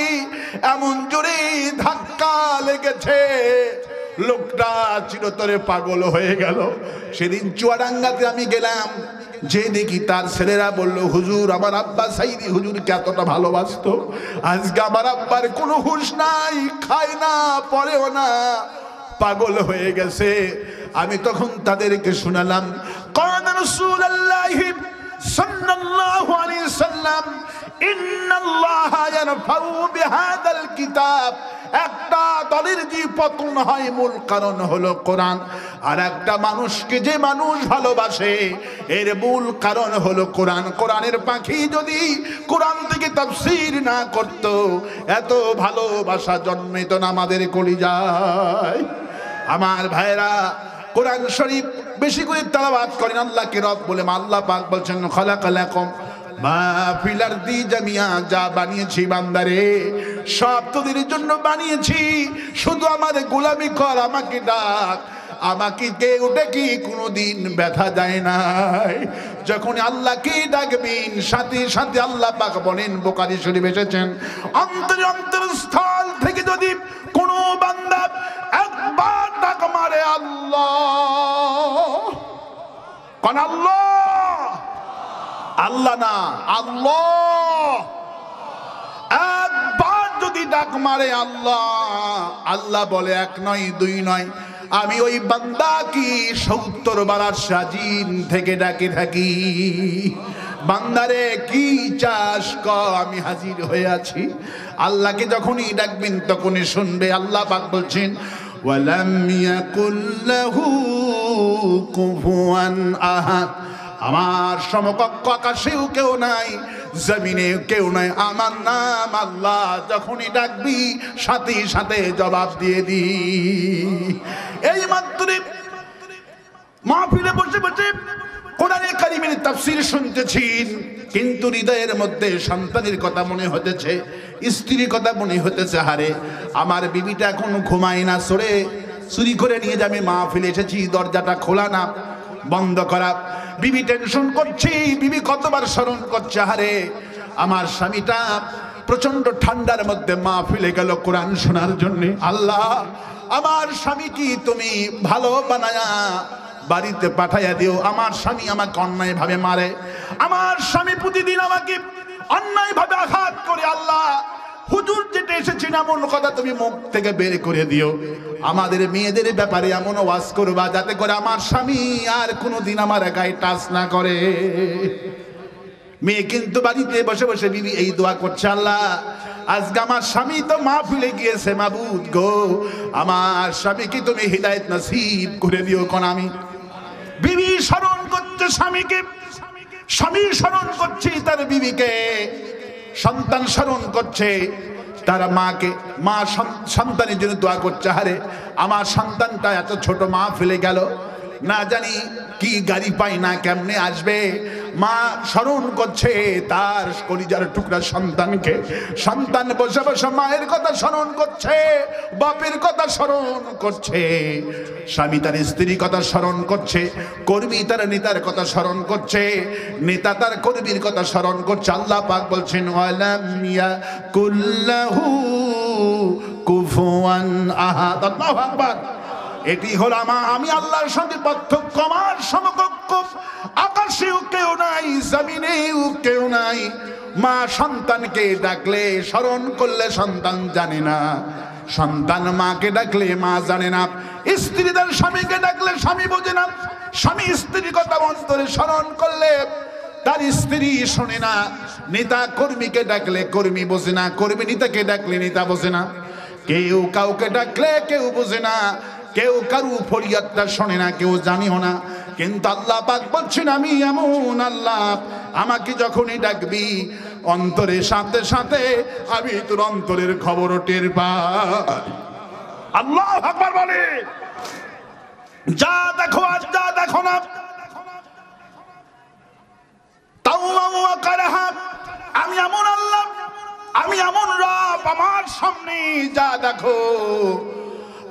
এমন জোরে ধাক্কা লেগেছে, লোকটা চিরতরে পাগল হয়ে গেল। সেদিন চুয়াডাঙ্গাতে আমি গেলাম, যে দেখি তার ছেলেরা বলল হুজুর আমার আব্বা সাইদি হুজুরকে এতটা ভালোবাসতো, আজকে আমার আব্বার কোনো হুঁশ নাই, খায় না, পড়েও না, পাগল হয়ে গেছে। আমি তখন তাদেরকে শোনালাম, কানা রাসূলুল্লাহি সাল্লাল্লাহু আলাইহি ওয়াসাল্লাম ইন্নাল্লাহা ইয়ারফাউ বিহাদাল কিতাব। একটা দলের যে পতন হয় মূল কারণ হলো কোরআন, আর একটা মানুষকে যে মানুষ ভালোবাসে এর মূল কারণ হলো কোরআন। কোরআনের পাখি যদি কোরআন থেকে তাফসীর না করত, এত ভালোবাসা জন্মিত না আমাদের কলিজায়। আমার ভাইরা, কোরআন শরীফ বেশি করে তেলাওয়াত করেন, আল্লাহকে রব বলে। আল্লাহ পাক বলছেন খালাকালাকুম মা ফিল আরদি জামিয়া, যা বানিয়েছি বান্দারে সব তোদের জন্য বানিয়েছি, শুধু আমার গোলামি কর, আমাকে ডাক। আমাকে কেউ ডেকে কোনোদিন ব্যথা দেয় নাই। যখন আল্লাহকে ডাকবেন সাথে সাথে আল্লাহ পাক বলেন, বুখারী শরীফ এসেছেন, অন্তরস্থল থেকে যদি কোনো বান্দা একবার ডাক মারে আল্লাহ, কোন আল্লাহ? আল্লাহ না, আল্লাহ। একবার যদি ডাক মারে আল্লাহ, আল্লাহ বলে 1 নয় 2 নয়, আমি ওই বান্দা কি 70 বার সাজিন থেকে ডাকে থাকি। বান্দারে কি চাস ক, আমি হাজির হয়ে আছি। আল্লাহকে যখনই ডাকবেন তখনই শুনবে। আল্লাহ পাক বলছেন ওয়ালাম ইয়াকুল লাহু কুফুয়ান আহাদ, আমার সমকক্ষ আকাশেও কেউ নাই, জমিনে কেউ নাই, আমার নাম আল্লাহ। যখনই ডাকবি সাথে সাথে জবাব দিয়ে দি। এই মাত্র মাহফিলে বসে বসে কোরআনে কারিমের তাফসীর শুনতেছেন, কিন্তু হৃদয়ের মধ্যে সন্তানের কথা মনে হতেছে, স্ত্রীর কথা মনে হতেছে, হারে আমার বিবিটা এখন ঘুমায় না, সরে চুরি করে নিয়ে যাবে। মাহফিলে এসেছি, দরজাটা খোলা না, বন্ধ করা। বিবি টেনশন করছে, বিবি কতবার স্মরণ করছে, হারে আমার স্বামীটা প্রচন্ড ঠান্ডার মধ্যে মাহফিলে গেল কোরআন শোনার জন্য। আল্লাহ আমার স্বামী কি তুমি ভালো বানায়া বাড়িতে পাঠাইয়া দিও। আমার স্বামী আমাকে অন্যায় ভাবে মারে, আমার স্বামী প্রতিদিন আমাকে অন্যায় ভাবে আঘাত করে। আল্লাহ হুজুর যেটা এসেছেন এমন কথা তুমি মুখ থেকে বের করে দিও। আমাদের মেয়েদের ব্যাপারে এমন ওয়াজ করবা যাতে করে আমার স্বামী আর কোনোদিন আমার গায়ে টাচ না করে। মেয়ে কিন্তু বাড়িতে বসে বসে বিবি এই দোয়া করছে, আল্লাহ আজকে আমার স্বামী তো মাহফিলে গিয়েছে, মাবুদ গো আমার স্বামীকে তুমি হিদায়াত নসিব করে দিও। কোন আমি বিবি স্মরণ করছে স্বামীকে, স্বামী স্মরণ করছে তার বিবিকে, সন্তান স্মরণ করছে তার মাকে, মা সন্তানের জন্য দোয়া করছে, হারে আমার সন্তানটা এত ছোট মাহফিলে গেল, না জানি কি গাড়ি পাই না, কেমনে আসবে। মা স্মরণ করছে তার কলিজার টুকরা সন্তানকে। সন্তান বসে বসে মায়ের কথা স্মরণ করছে, বাপের কথা স্মরণ করছে, স্বামী তার স্ত্রীর কথা স্মরণ করছে, কর্মী তার নেতার কথা স্মরণ করছে, নেতা তার কর্মীর কথা স্মরণ করছে। আল্লাহ পাক বলছেন ওয়ালাম ইয়াকুল লাহু কুফুয়ান আহাদ। আল্লাহু আকবার। এটি হলো আমি আল্লাহর সঙ্গে পার্থক্য। আমার সমকক্ষ আকাশেও কেউ নাই, জমিনেও কেউ নাই। মা সন্তানকে ডাকলে স্মরণ করলে সন্তান জানে না, সন্তান মাকে ডাকলে মা জানে না, স্ত্রী তার স্বামীকে ডাকলে স্বামী বোঝে না, স্বামী স্ত্রীর কথা অন্তরে স্মরণ করলে তার স্ত্রী শোনে না, নেতা কর্মীকে ডাকলে কর্মী বোঝে না, কর্মী নেতাকে ডাকলে নেতা বোঝে না, কেউ কাউকে ডাকলে কেউ বোঝে না, কেউ কারু ফরিয়াদটা শোনে না, কেউ জানিও না। কিন্তু আল্লাহ পাক বলছেন আমি এমন আল্লাহ, আমাকে যখনই ডাকবি অন্তরের সাথে সাথে আমি তোর অন্তরের খবর টের পাই। আল্লাহু আকবার বলে, যা দেখো আর যা দেখো না, আমি এমন আল্লাহ, আমি এমন রব, আমার সামনে যা দেখো।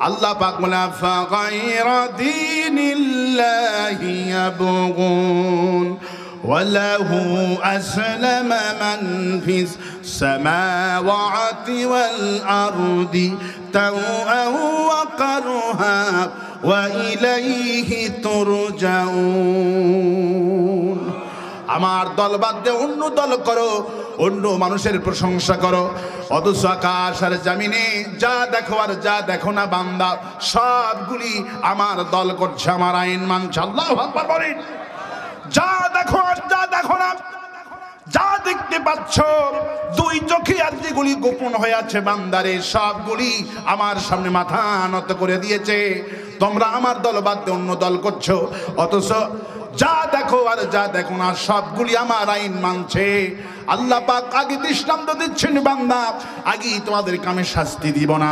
আল্লাহ পাক বলে ফাগায়রা দীনিল্লাহি ইয়াবগুন ওয়ালাহু আসলামা মান ফিস সামাওয়াতি ওয়াল আরদি তাওআন ওয়া কারহা ওয়া ইলাইহি তুরজাউন। আমার দল বাদ দিয়ে অন্য দল করো, অন্য মানুষের প্রশংসা করো, অথচ আকাশ আর জমিনে যা দেখো আর যা দেখো না বান্দা সবগুলি আমার দল করছে, আমার আইন মানছে। আল্লাহু আকবার বলেন, যা দেখো আর যা দেখো না, যা দেখতে পাচ্ছ দুই চোখে আর যেগুলি গোপন হয়ে আছে বান্দারে সবগুলি আমার সামনে মাথা নত করে দিয়েছে। তোমরা আমার দল বাদ দিয়ে অন্য দল করছো, অথচ যা দেখো আর যা দেখো না সবগুলি আমার আইন মানছে। আল্লাহ পাক আগে দৃষ্টান্ত দিচ্ছেন, বান্দা আগে তোমাদের কামে শাস্তি দিব না।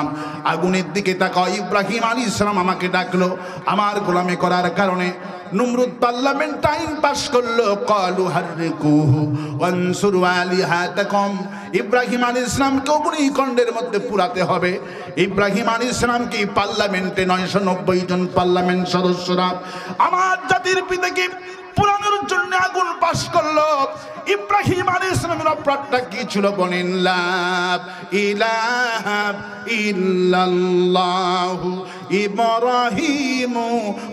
আগুনের দিকে তাকাও, ইব্রাহিম আলাইহিস সালাম আমাকে ডাকলো আমার গোলামি করার কারণে, নমরুদ পার্লামেন্ট আইন পাস করলো, ক্বালু হাররিকুহু ওয়ানসুরু আলিহাতাকুম। ইব্রাহিম আলাইহিস সালামকে অগ্নিকুণ্ডের মধ্যে পুরাতে হবে। ইব্রাহিম আলাইহিস সালামকে পার্লামেন্টে 990 জন পার্লামেন্ট সদস্যরা আমার জাতির পিতাকে পুরানোর জন্য আগুন পাস করলো। ইব্রাহিম আলাইহিস সালামের অপরাধটা কি ছিল বলেন? লা ইলাহা ইল্লাল্লাহু ইব্রাহিমু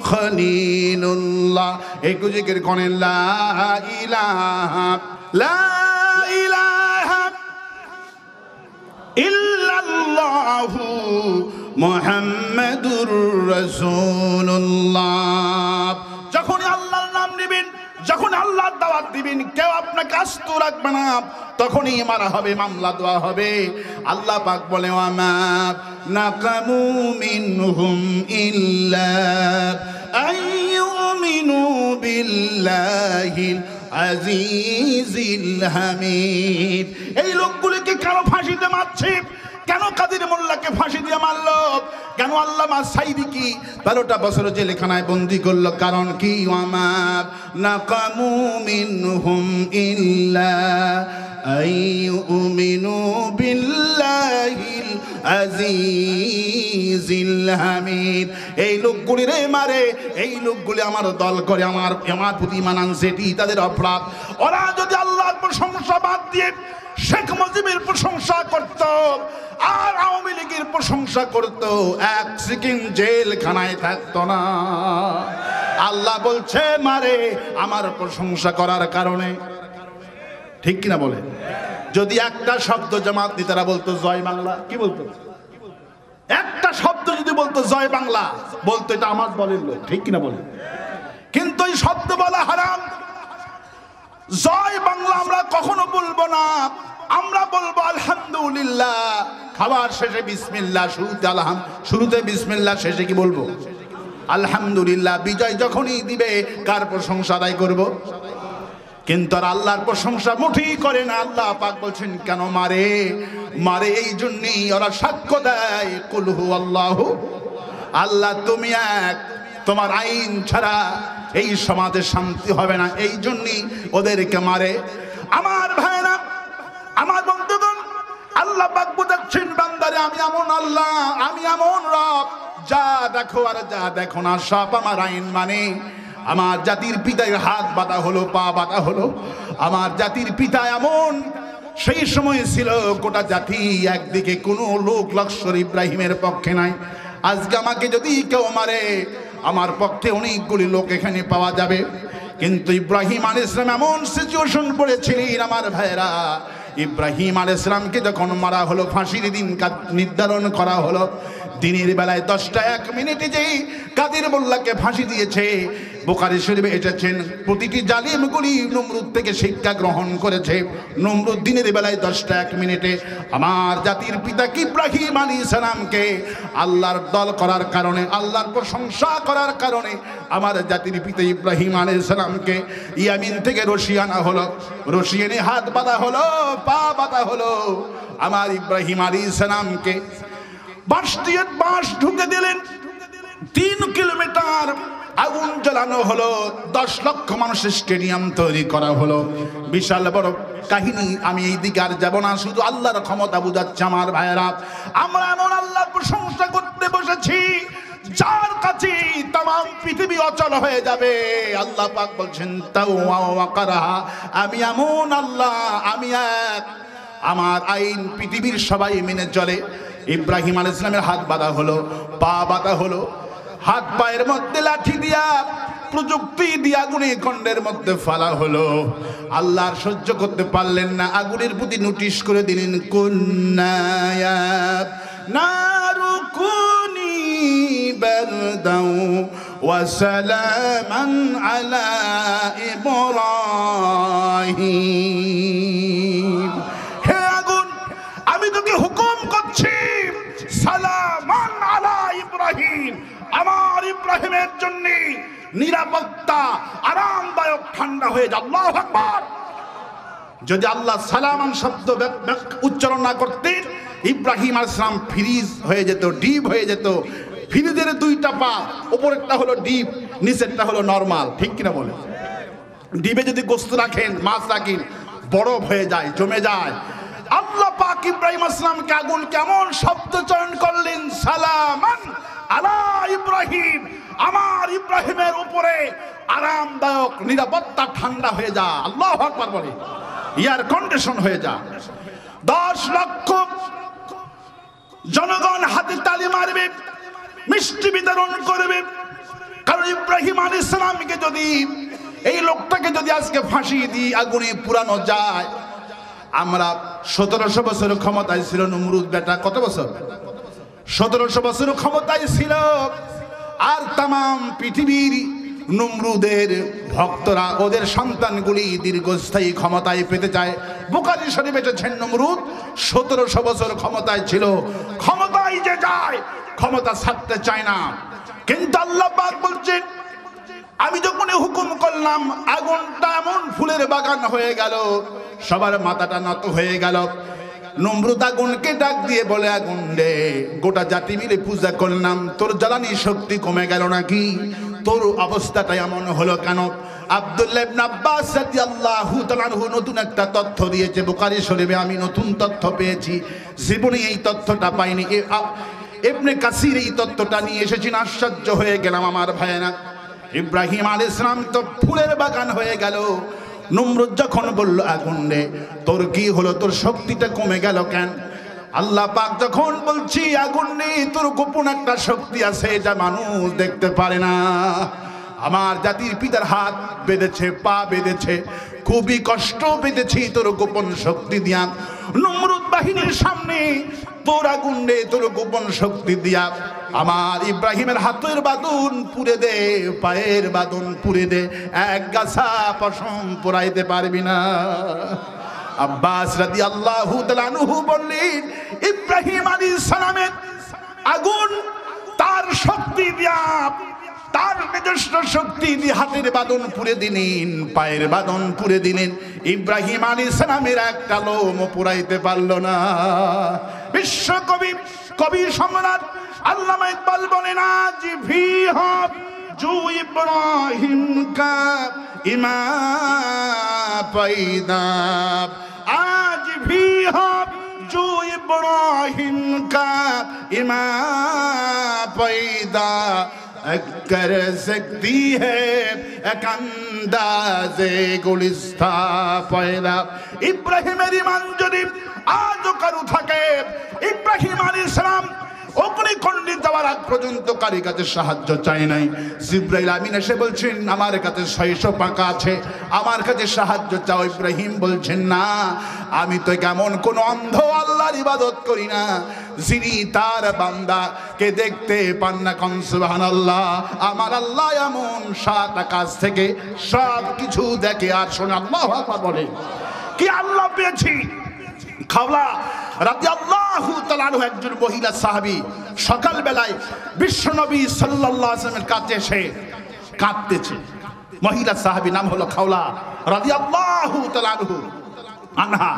খলিলুল্লাহ। একটু জিকির করেন, লা ইলাহা ইল্লাল্লাহু মুহাম্মাদুর রাসূলুল্লাহ। যখনই আল্লাহর নাম নেবেন যখন আল্লাহর দাওয়াত দিবেন কেউ আপনাকে আস্ত রাখবে না, তখনই মারা হবে, মামলা দেওয়া হবে। আল্লাহ পাক বলে ওয়ামা নাকামু মিনহুম ইল্লা আইয়ুমিনু বিল্লাহিল আজিজিল হামিদ। এই লোকগুলিকে কেন ফাঁসিতে মারছে? কেন কাদের মোল্লাকে ফাঁসি দিয়ে মারলো? কেন আল্লামা সাইদি কি 12টা বছর জেলখানায় বন্দি করলো? কারণ কি? ওয়ামা নাকামু মিনহুম ইল্লা আইয়ুমিনু বিল্লাহিল আজিজিল হামিদ। এই লোকগুলি রে মারে, এই লোকগুলি আমার দল করে, আমার প্রতি মানান, সেটি তাদের অপরাধ। ওরা যদি আল্লাহর প্রশংসা বাদ দিয়ে শেখ মুজিবের প্রশংসা করত আর আওয়ামী লীগের প্রশংসা করত, এক সেকেন্ড জেলখানায় থাকতো না। আল্লাহ বলছে মারে আমার প্রশংসা করার কারণে। ঠিক কিনা বলে? যদি একটা শব্দ জামাত নেতারা বলতো জয় বাংলা, কি বলতো? একটা শব্দ যদি বলতো জয় বাংলা, বলতো এটা আমার দলের লোক। ঠিক কিনা বলে? কিন্তু এই শব্দ বলা হারাম। জয় বাংলা আমরা কখনো বলবো না, আমরা বলবো আলহামদুলিল্লাহ। খাবার শেষে বিসমিল্লাহ, শুরুতে বিসমিল্লাহ, শেষে কি বলবো? আলহামদুলিল্লাহ। বিজয় যখনই দিবে কার প্রশংসা আদায় করবো? কিন্তু আর আল্লাহর প্রশংসা মুঠেই করে না। আল্লাহ পাক বলছেন কেন মারে? মারে এই জন্যই ওরা সাক্ষ্য দেয় কুল হুয়াল্লাহু, আল্লাহ তুমি এক, তোমার আইন ছাড়া এই সমাজে শান্তি হবে না, এই জন্যই ওদেরকে মারে। আমার ভাইরা, আমার বন্ধুগণ, আল্লাহ পাক বুঝাচ্ছেন বান্দারে আমি এমন আল্লাহ, আমি এমন রব, যা দেখো আর যা দেখো না সব আমার আইন মানে। আমার জাতির পিতার হাত বাঁধা হলো, পা বাঁধা হলো। আমার জাতির পিতা এমন সেই সময় ছিল গোটা জাতি একদিকে, কোনো লোক লস্কর ইব্রাহিমের পক্ষে নাই। আজকে আমাকে যদি কেউ মারে আমার পক্ষে অনেকগুলি লোক এখানে পাওয়া যাবে। কিন্তু ইব্রাহিম আলাইহিস সালাম এমন সিচুয়েশন পড়েছিলেন আমার ভাইরা, ইব্রাহিম আলাইহিস সালামকে যখন মারা হলো, ফাঁসির দিন নির্ধারণ করা হলো, দিনের বেলায় 10টা 1 মিনিটে যেই কাদের মোল্লাকে ফাঁসি দিয়েছে, বুখারী শরীফে এসেছেন প্রতিটি জালিমগুলি নমরুদ থেকে শিক্ষা গ্রহণ করেছে। নমরুদ দিনের বেলায় 10টা 1 মিনিটে আমার জাতির পিতা ইব্রাহিম আলাইহিস সালামকে আল্লাহর দল করার কারণে, আল্লাহর প্রশংসা করার কারণে আমার জাতির পিতা ইব্রাহিম আলাইহিস সালামকে ইয়ামিন থেকে রশি আনা হলো, রশি এনে হাত বাঁধা হলো, পা বাঁধা হলো। আমার ইব্রাহিম আলাইহিস সালামকে বাঁশ ঢুকে দিলেন, 3 কিলোমিটার আগুন জ্বালানো হলো, 10 লক্ষ মানুষের স্টেডিয়াম তৈরি করা হলো। বিশাল বড় কাহিনী, আমি এই দিকে আর যাব না, শুধু আল্লাহর ক্ষমতা বুঝাচ্ছে আমার ভাইয়েরা। আমরা এমন আল্লাহর প্রশংসা করতে বসেছি যার কাছে তাম পৃথিবী অচল হয়ে যাবে। আল্লাহ পাক বলছেন তাও ওয়াকারাহা, আমি এমন আল্লাহ, আমি এক, আমার আইন পৃথিবীর সবাই মেনে চলে। ইব্রাহিম আলাইহিস সালামের হাত বাঁধা হলো, পা বাঁধা হলো, হাত পায়ের মধ্যে লাঠি দিয়া প্রযুক্তি দিয়ে আগুনে খণ্ডের মধ্যে ফালা হলো। আল্লাহ সহ্য করতে পারলেন না, আগুনের প্রতি নোটিশ করে দিলেন কুন্না ইয়া নারু কুনি বারদাও ওয়া সালামান আলা ইব্রাহিম। হে আগুন, আমি তোকে হুকুম করছি সালামান আলা ইব্রাহিম, আমার ইব্রাহিমের জন্য নিরাপত্তা, আরামদায়ক, ঠান্ডা হয়ে যা। আল্লাহু আকবার। যদি আল্লাহ সালামান শব্দ উচ্চারণ না করতেন, ইব্রাহিম আলাইহিস সালাম ফ্রিজ হয়ে যেত, ডিপ হয়ে যেত। ফ্রিজের 2টা পা, উপরেরটা হলো ডিপ, নিচেরটা হলো নরমাল। ঠিক কিনা বলে? ডিপে যদি গোশত রাখেন, মাছ রাখেন, বরফ হয়ে যায়, জমে যায়। আল্লাহ পাক ইব্রাহিম আলাইহিস সালামকে আগুন কেমন শব্দ চয়ন করলেন, সালামান আলা ইব্রাহিম, আমার ইব্রাহিমের উপরে আরামদায়ক, নিরাপত্তা, ঠান্ডা হয়ে যা। আল্লাহু আকবার বলে, এয়ার কন্ডিশন হয়ে যা। 10 লক্ষ জনগণ হাতে তালি মারবে, মিষ্টি বিতরণ করবে। কারণ ইব্রাহিম আলাইহিস সালামকে যদি, এই লোকটাকে যদি আজকে ফাঁসি দিয়ে আগুনে পুরানো যায়। আমরা 1700 বছর ক্ষমতায় ছিল নমরুদ বেটা, কত বছর? 1700 বছর ক্ষমতায় ছিল। আর তাম পৃথিবীর নমরুদের ভক্তরা ওদের সন্তানগুলি দীর্ঘস্থায়ী ক্ষমতায় পেতে চায়। বুখারী শরীফে এসেছেন নমরুদ 1700 বছর ক্ষমতায় ছিল, ক্ষমতায় যে যায় ক্ষমতা ছাড়তে চায় না। কিন্তু আল্লাহ পাক বলছেন আমি যখন হুকুম করলাম আগুনটা এমন ফুলের বাগান হয়ে গেল, সবার মাথাটা নত হয়ে গেল। নমরুদ আগুনকে ডাক দিয়ে বলে আগুন রে, গোটা জাতি মিলে পূজা করলাম, তোর জ্বালানি শক্তি কমে গেল নাকি? তোর অবস্থাটা এমন হলো কেন? আব্দুল্লাহ ইবনে আব্বাস রাদিয়াল্লাহু তাআলা আনহু নতুন একটা তথ্য দিয়েছে বুখারী শরীফে, আমি নতুন তথ্য পেয়েছি, জীবনে এই তথ্যটা পাইনি। ইবনে কাসির এই তথ্যটা নিয়ে এসেছেন, আশ্চর্য হয়ে গেলাম আমার ভাইয়েরা। ইব্রাহিম আলাইহিস সালাম তো ফুলের বাগান হয়ে গেল, নমরুদ যখন বলল আগুন রে তোর কি হলো, তোর শক্তিটা কমে গেল কেন? আল্লাহ পাক যখন বলছি আগুন রে তোর গোপন একটা শক্তি আছে যা মানুষ দেখতে পারে না। আমার জাতির পিতার হাত বেঁধেছে, পা বেঁধেছে, খুবই কষ্ট পেতেছি তোর গোপন শক্তি দিয়া। নমরুদ বাহিনীর সামনে তোর আগুন রে তোর গোপন শক্তি দিয়া আমার ইব্রাহিমের হাতের বাঁধন পুড়ে দে, পায়ের বাঁধন পুড়ে দে, এক গাছা পশম পোড়াইতে পারবি না। আব্বাস রাদিয়াল্লাহু তাআলা আনহু বললেন ইব্রাহিম আলাইহিস সালামের আগুন তার শক্তি দিয়া, তার নিজস্ব শক্তি দিয়ে হাতের বাঁধন পুড়ে দিলেন, পায়ের বাঁধন পুড়ে দিলেন, ইব্রাহিম আলাইহিস সালামের একটা লোম পুড়াইতে পারল না। বিশ্বকবি কবি সম্রাট আল্লামা ইকবাল বলেন আজ ভি হব জু ইব্রাহিম কা ইমাম পয়দা, আজ ভি হব জু ইব্রাহিম কা ইমাম পয়দা कर सकती है एक अंदाज़े गुलिस्ता पैदा। ইব্রাহিমের ঈমান যদি আজও কারো থাকে, ইব্রাহিম আলাইহিস সালাম অগ্নিকুণ্ডে যাওয়ার আগ পর্যন্ত কারো কাছে সাহায্য চাই নাই। জিবরাইল আমিন এসে বলছেন আমার কাছে 600 পাকা আছে, আমার কাছে সাহায্য চাও। ইব্রাহিম বলছেন না, আমি তো কেমন কোন অন্ধ আল্লাহর ইবাদত করি না যিনি তার বান্দাকে দেখতে পান না। কোন সুবহানাল্লাহ। আমার আল্লাহ এমন 7 আকাশ থেকে সব কিছু দেখে আর শোনে। আল্লাহু আকবার বলে কি আল্লাহ পেয়েছি। খাওলা রাদিয়াল্লাহু তাআলা আনহু একজন মহিলা সাহাবী সকাল বেলায় বিশ্বনবী সাল্লাল্লাহু আলাইহি ওয়াসাল্লামের কাছে এসে কাঁদতেছে। মহিলা সাহাবী নাম হলো খাওলা রাদিয়াল্লাহু তাআলা আনহা।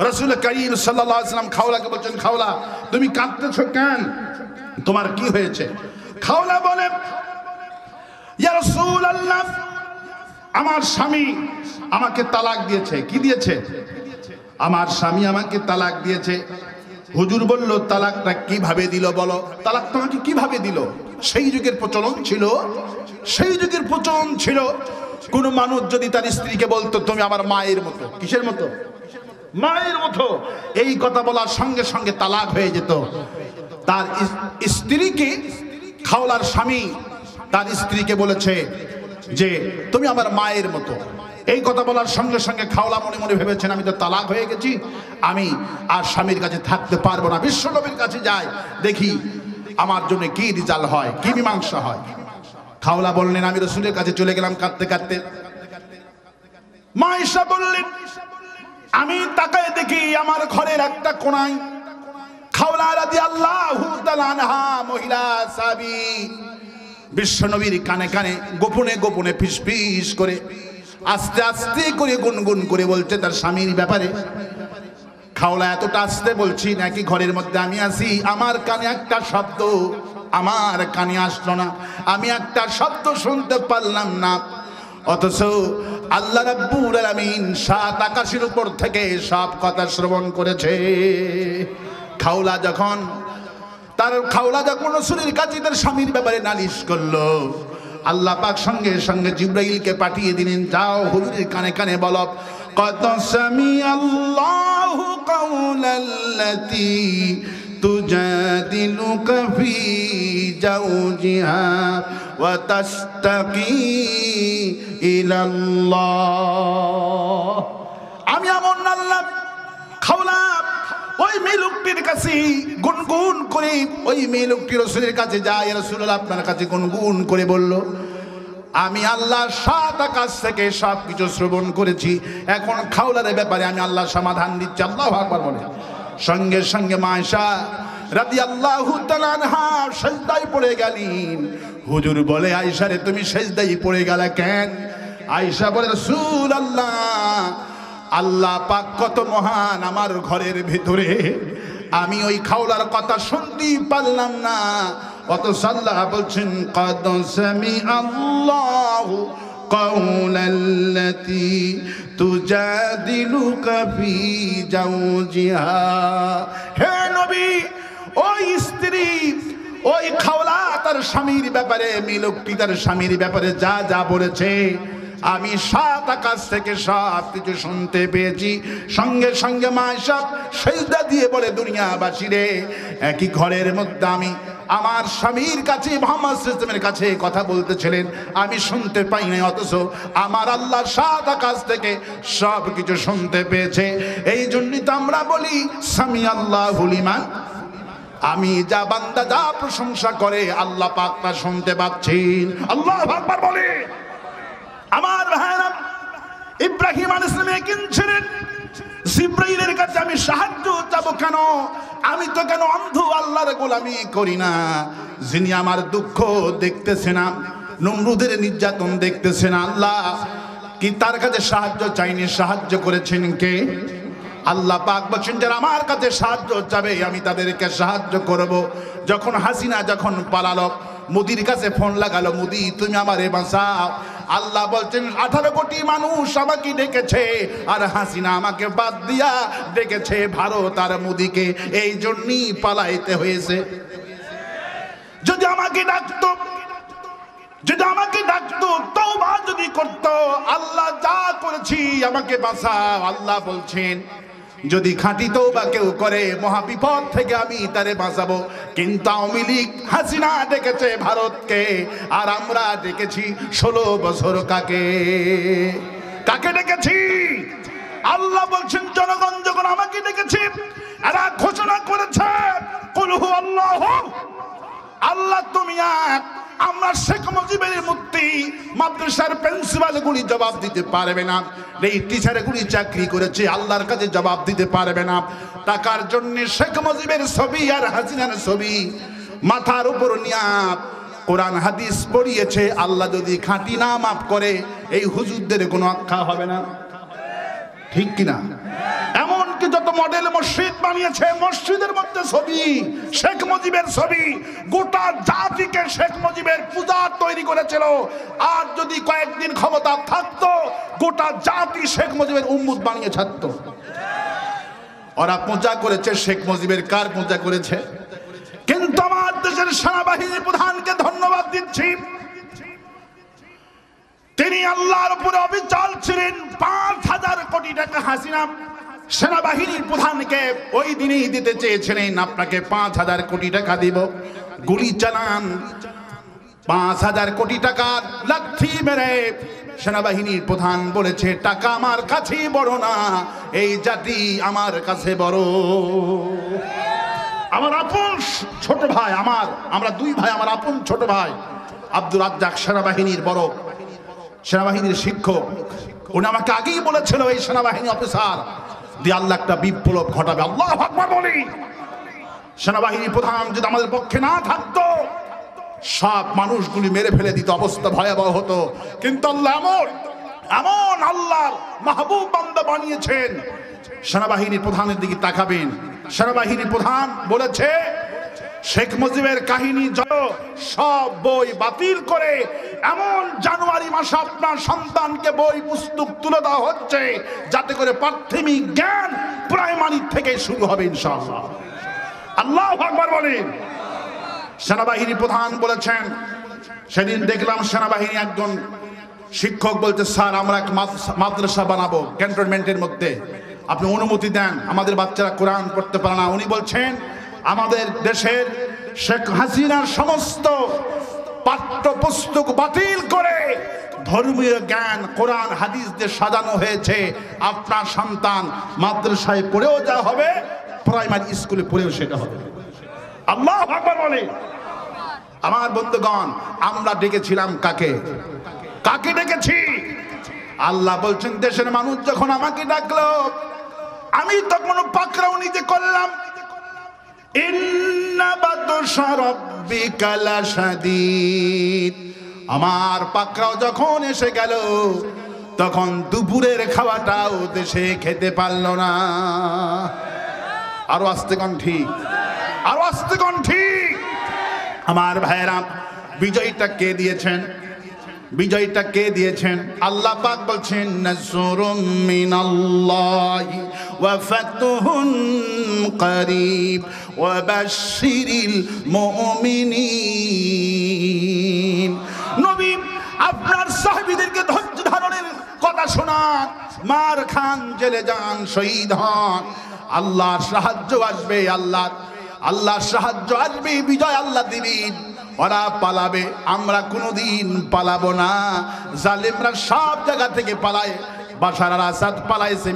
রাসূল করিম সাল্লাল্লাহু আলাইহি ওয়াসাল্লাম খাওলাকে বলছেন খাওলা তুমি কাঁদতেছো কেন, তোমার কি হয়েছে? খাওলা বলে ইয়া রাসূলুল্লাহ আমার স্বামী আমাকে তালাক দিয়েছে। কি দিয়েছে? আমার স্বামী আমাকে তালাক দিয়েছে। হুজুর বলল তালাকটা কিভাবে দিল বলো, তালাক তোমাকে কিভাবে দিল? সেই যুগের প্রচলন ছিল, সেই যুগের প্রচলন ছিল কোন মানুষ যদি তার স্ত্রীকে বলতো তুমি আমার মায়ের মতো। কিসের মতো? মায়ের মতো। এই কথা বলার সঙ্গে সঙ্গে তালাক হয়ে যেত। তার স্ত্রীকে খাওলার স্বামী তার স্ত্রীকে বলেছে যে তুমি আমার মায়ের মতো। এই কথা বলার সঙ্গে সঙ্গে খাওলা মনে মনে ভেবেছেন আমি তো তালাক হয়ে গেছি, আমি আর স্বামীর কাছে থাকতে পারবো না, বিশ্বনবীর কাছে যাই দেখি আমার জন্য কি রেজাল্ট হয়, কি মীমাংসা হয়। খাওলা বললেন আমি রাসূলের কাছে চলে গেলাম কাঁদতে কাঁদতে। মা আয়েশা বললেন আমি তাকায় দেখি আমার ঘরের একটা কোণায় খাওলা রাদিয়াল্লাহু তাআলা আনহা মহিলা সাহাবী বিশ্বনবীর কানে কানে গোপনে গোপনে ফিসফিস করে আস্তে আস্তে করে গুনগুন করে বলছে তার স্বামীর ব্যাপারে। খাওলা এতটা আস্তে বলছি নাকি ঘরের মধ্যে আমি আছি, আমার কানে একটা শব্দ আমার কানে আসলো না, আমি একটা শব্দ শুনতে পারলাম না। অথচ আল্লাহ রাব্বুল আলামিন 7 আকাশের উপর থেকে সব কথা শ্রবণ করেছে। খাওলা যখন রাসূলের কাছে তার স্বামীর ব্যাপারে নালিশ করলো, আল্লাহ পাক সঙ্গে সঙ্গে জিবরাইলকে পাঠিয়ে দিলেন, যাও হুজুরের কানে কানে বলো কদ সামিআল্লাহু কাওলাল্লাতী তুজাদিলুকা ফী জাওজিহা ওয়া তাশতাকি ইলাল্লাহ। আমি এমন আল্লাহ খাওলা ওই মেয়ে লোকটির কাছে গুনগুন করে ওই মেয়ে লোকটি রাসূলের কাছে যায়, রাসূলুল্লাহ আপনার কাছে গুনগুন করে বলল আমি আল্লাহর সাত আকাশ থেকে সবকিছু শ্রবণ করেছি, এখন খাওলারের ব্যাপারে আমি আল্লাহ সমাধান দিচ্ছি। আল্লাহু আকবার বলে সঙ্গে সঙ্গে মা আয়েশা রাদিয়াল্লাহু তাআলা আনহা সিজদায় পড়ে গেলেন। হুজুর বলে, আয়েশা রে তুমি সিজদায় পড়ে গেলে কেন? আয়েশা বলে, রাসূলুল্লাহ, আল্লাহ পাক কত মহান, আমার ঘরের ভিতরে আমি ওই খাওলার কথা শুনতেই পারলাম না। অথচ আল্লাহ বলছেন, কাদ সামি আল্লাহু কাওলাল্লাতী তুজাদিলুকা ফি জাওজিহা। হে নবী, ওই স্ত্রী, ওই খাওলা তার স্বামীর ব্যাপারে, লোকটি তার স্বামীর ব্যাপারে যা যা বলেছে আমি সাত আকাশ থেকে সব কিছু শুনতে পেয়েছি। সঙ্গে সঙ্গে মা আয়েশা সিজদা দিয়ে বলে, দুনিয়াবাসী রে, একই ঘরের মধ্যে আমি আমার স্বামীর কাছে, মুহাম্মদ সাল্লাল্লাহু আলাইহি ওয়াসাল্লামের কাছে কথা বলতেছিলেন, আমি শুনতে পাই নাই, অথচ আমার আল্লাহ সাত আকাশ থেকে সব কিছু শুনতে পেয়েছে। এই জন্যই তো আমরা বলি সামি আল্লাহু লিমান। আমি যা বান্দা যা প্রশংসা করে আল্লাহ পাক তা শুনতে পাচ্ছেন। আল্লাহু আকবার বলে। আমার ভাইরা, ইব্রাহিম আলাইহিস সালাম কিনছিলেন জিবরাইলের কাছে, আমি সাহায্য চাবো কেন? আমি তো কেন অন্ধ আল্লাহর গোলামি করি না? যিনি আমার দুঃখ দেখতেছে না, নমরুদের নির্যাতন দেখতেছে না, আল্লাহ কি তার কাছে সাহায্য চাইনি? সাহায্য করেছেন কে? আল্লাহ পাক বলেন, যারা আমার কাছে সাহায্য চাবে আমি তাদেরকে সাহায্য করব। যখন হাসিনা যখন পালালো, মোদির কাছে ফোন লাগালো, মোদি তুমি আমারে বাঁচাও। আল্লাহ বলছেন, 18 কোটি মানুষ আমাকে ডেকেছে, আর হাসিনা আমাকে বাদ দিয়া ডেকেছে ভারত আর মোদিকে, এই জন্যই পালাইতে হয়েছে। যদি আমাকে ডাকতো, যদি আমাকে ডাকতো, তওবা যদি করতো, আল্লাহ যা করেছি আমাকে বাঁচাও, আল্লাহ বলছেন যদি খাঁটি তওবা কেউ করে মহাবিপদ থেকে আমি তারে বাঁচাবো। কিন্তু আওয়ামী লীগ হাসিনা ডেকেছে ভারতকে, আর আমরা ডেকেছি 16 বছর কাকে? কাকে ডেকেছি? আল্লাহ বলছেন, জনগণ যখন আমাকে ডেকেছে, এরা ঘোষণা করেছে কুল হু আল্লাহু, আল্লাহ তুমি এক। আমরা শেখ মুজিবের মূর্তি, মাদ্রাসার প্রিন্সিপাল গুলি জবাব দিতে পারবে না, এই টিচার গুলি চাকরি করেছে আল্লাহর কাছে জবাব দিতে পারবে না। টাকার জন্য শেখ মুজিবের ছবি আর হাসিনার ছবি মাথার উপর নিয়ে কোরআন হাদিস পড়িয়েছে, আল্লাহ যদি খাঁটি না মাফ করে এই হুজুরদের কোনো আখ্যা হবে না, ঠিক কিনা? এমনকি যত মডেল মসজিদ বানিয়েছে, মসজিদের মধ্যে ছবি শেখ মুজিবের ছবি, গোটা জাতিকে শেখ মুজিবের পূজা তৈরি করেছিল। আর যদি কয়েকদিন ক্ষমতা থাকতো, গোটা জাতি শেখ মুজিবের উম্মত বানিয়ে ছাড়তো। ওরা পূজা করেছে শেখ মুজিবের, কার পূজা করেছে? কিন্তু আমার দেশের সেনাবাহিনী প্রধানকে ধন্যবাদ দিচ্ছি, তিনি আল্লাহর উপরে অবিচল ছিলেন। 5000 কোটি টাকা হাসিনা সেনাবাহিনীর প্রধানকে ওই দিনেই দিতে চেয়েছিলেন, আপনাকে 5000 কোটি টাকা দিব, গুলি চালান। 5000 কোটি টাকা লাথি মেরে সেনাবাহিনীর প্রধান বলেছে, টাকা আমার কাছেই বড় না, এই জাতি আমার কাছে বড়। আমার আপন ছোট ভাই, আমরা 2 ভাই, আমার আপন ছোট ভাই আব্দুর রাজ্জাক সেনাবাহিনীর বড়, সেনাবাহিনীর শিক্ষক, উনি আমাকে আগেই বলেছিল এই সেনাবাহিনী অফিসার দিয়ে আল্লাহ একটা বিপ্লব ঘটাবে। আল্লাহু আকবার বলি। সেনাবাহিনী প্রধান যদি আমাদের পক্ষে না থাকতো, সব মানুষগুলি মেরে ফেলে দিত, অবস্থা ভয়াবহ হতো। কিন্তু আল্লাহ এমন আল্লাহর মাহবুব বান্দা বানিয়েছেন। সেনাবাহিনীর প্রধানের দিকে তাকাবেন, সেনাবাহিনী প্রধান বলেছে শেখ মুজিবের কাহিনী সব বই বাতিল করে এমন জানুয়ারি মাসে আপনার সন্তানকে বই পুস্তক তুলে দেওয়া হচ্ছে, যাতে করে প্রাথমিক জ্ঞান প্রাইমারি থেকে শুরু হবে ইনশাআল্লাহ। আল্লাহু আকবার বলেন। সেনাবাহিনী প্রধান বলেছেন, সেদিন দেখলাম সেনাবাহিনী একজন শিক্ষক বলছে, স্যার আমরা এক মাদ্রাসা বানাবো ক্যান্টনমেন্টের মধ্যে, আপনি অনুমতি দেন, আমাদের বাচ্চারা কোরআন পড়তে পারে না। উনি বলছেন আমাদের দেশের শেখ হাসিনার সমস্ত পাঠ্যপুস্তক বাতিল করে ধর্মীয় জ্ঞান কোরআন হাদিস দিয়ে সাজানো হয়েছে, আপনার সন্তান মাদ্রাসায় পড়েও যা হবে, প্রাইমারি স্কুলে পড়েও সেটা হবে। আল্লাহু আকবার বলে। আমার বন্ধুগণ, আমরা ডেকেছিলাম কাকে? কাকে ডেকেছি? আল্লাহ বলছেন দেশের মানুষ যখন আমাকে ডাকলো আমি তখন পাকড়াও নিজে করলাম। ইন্না বাতশা রাব্বিকা লাশাদীদ, আমার পাকড়াও যখন এসে গেল তখন দুপুরের খাওয়াটাও দেশে খেতে পারলো না। আরো আস্তে কোন ঠিক, আরো আস্তে কোন ঠিক। আমার ভাইরা, বিজয়টা কে দিয়েছেন? বিজয়টা কে দিয়েছেন? আল্লাহ পাক বলছেন নাসরুম মিনাল্লাহি ওয়া ফাতহুন করিব ওয়া বাশশিরিল মুমিনিন। নবী আপনার সাহাবীদেরকে ধৈর্য ধারণের কথা শোনান, মার খান, জেলে যান, শহীদ হন, আল্লাহর সাহায্য আসবে, আল্লাহর সাহায্য আসবে, বিজয় আল্লাহ দিবেন। ওরা পালাবে, আমরা কোনোদিন পালাবো না। জালেমরা সব জায়গা থেকে পালায়, বাশার আল আসাদ পালাইছে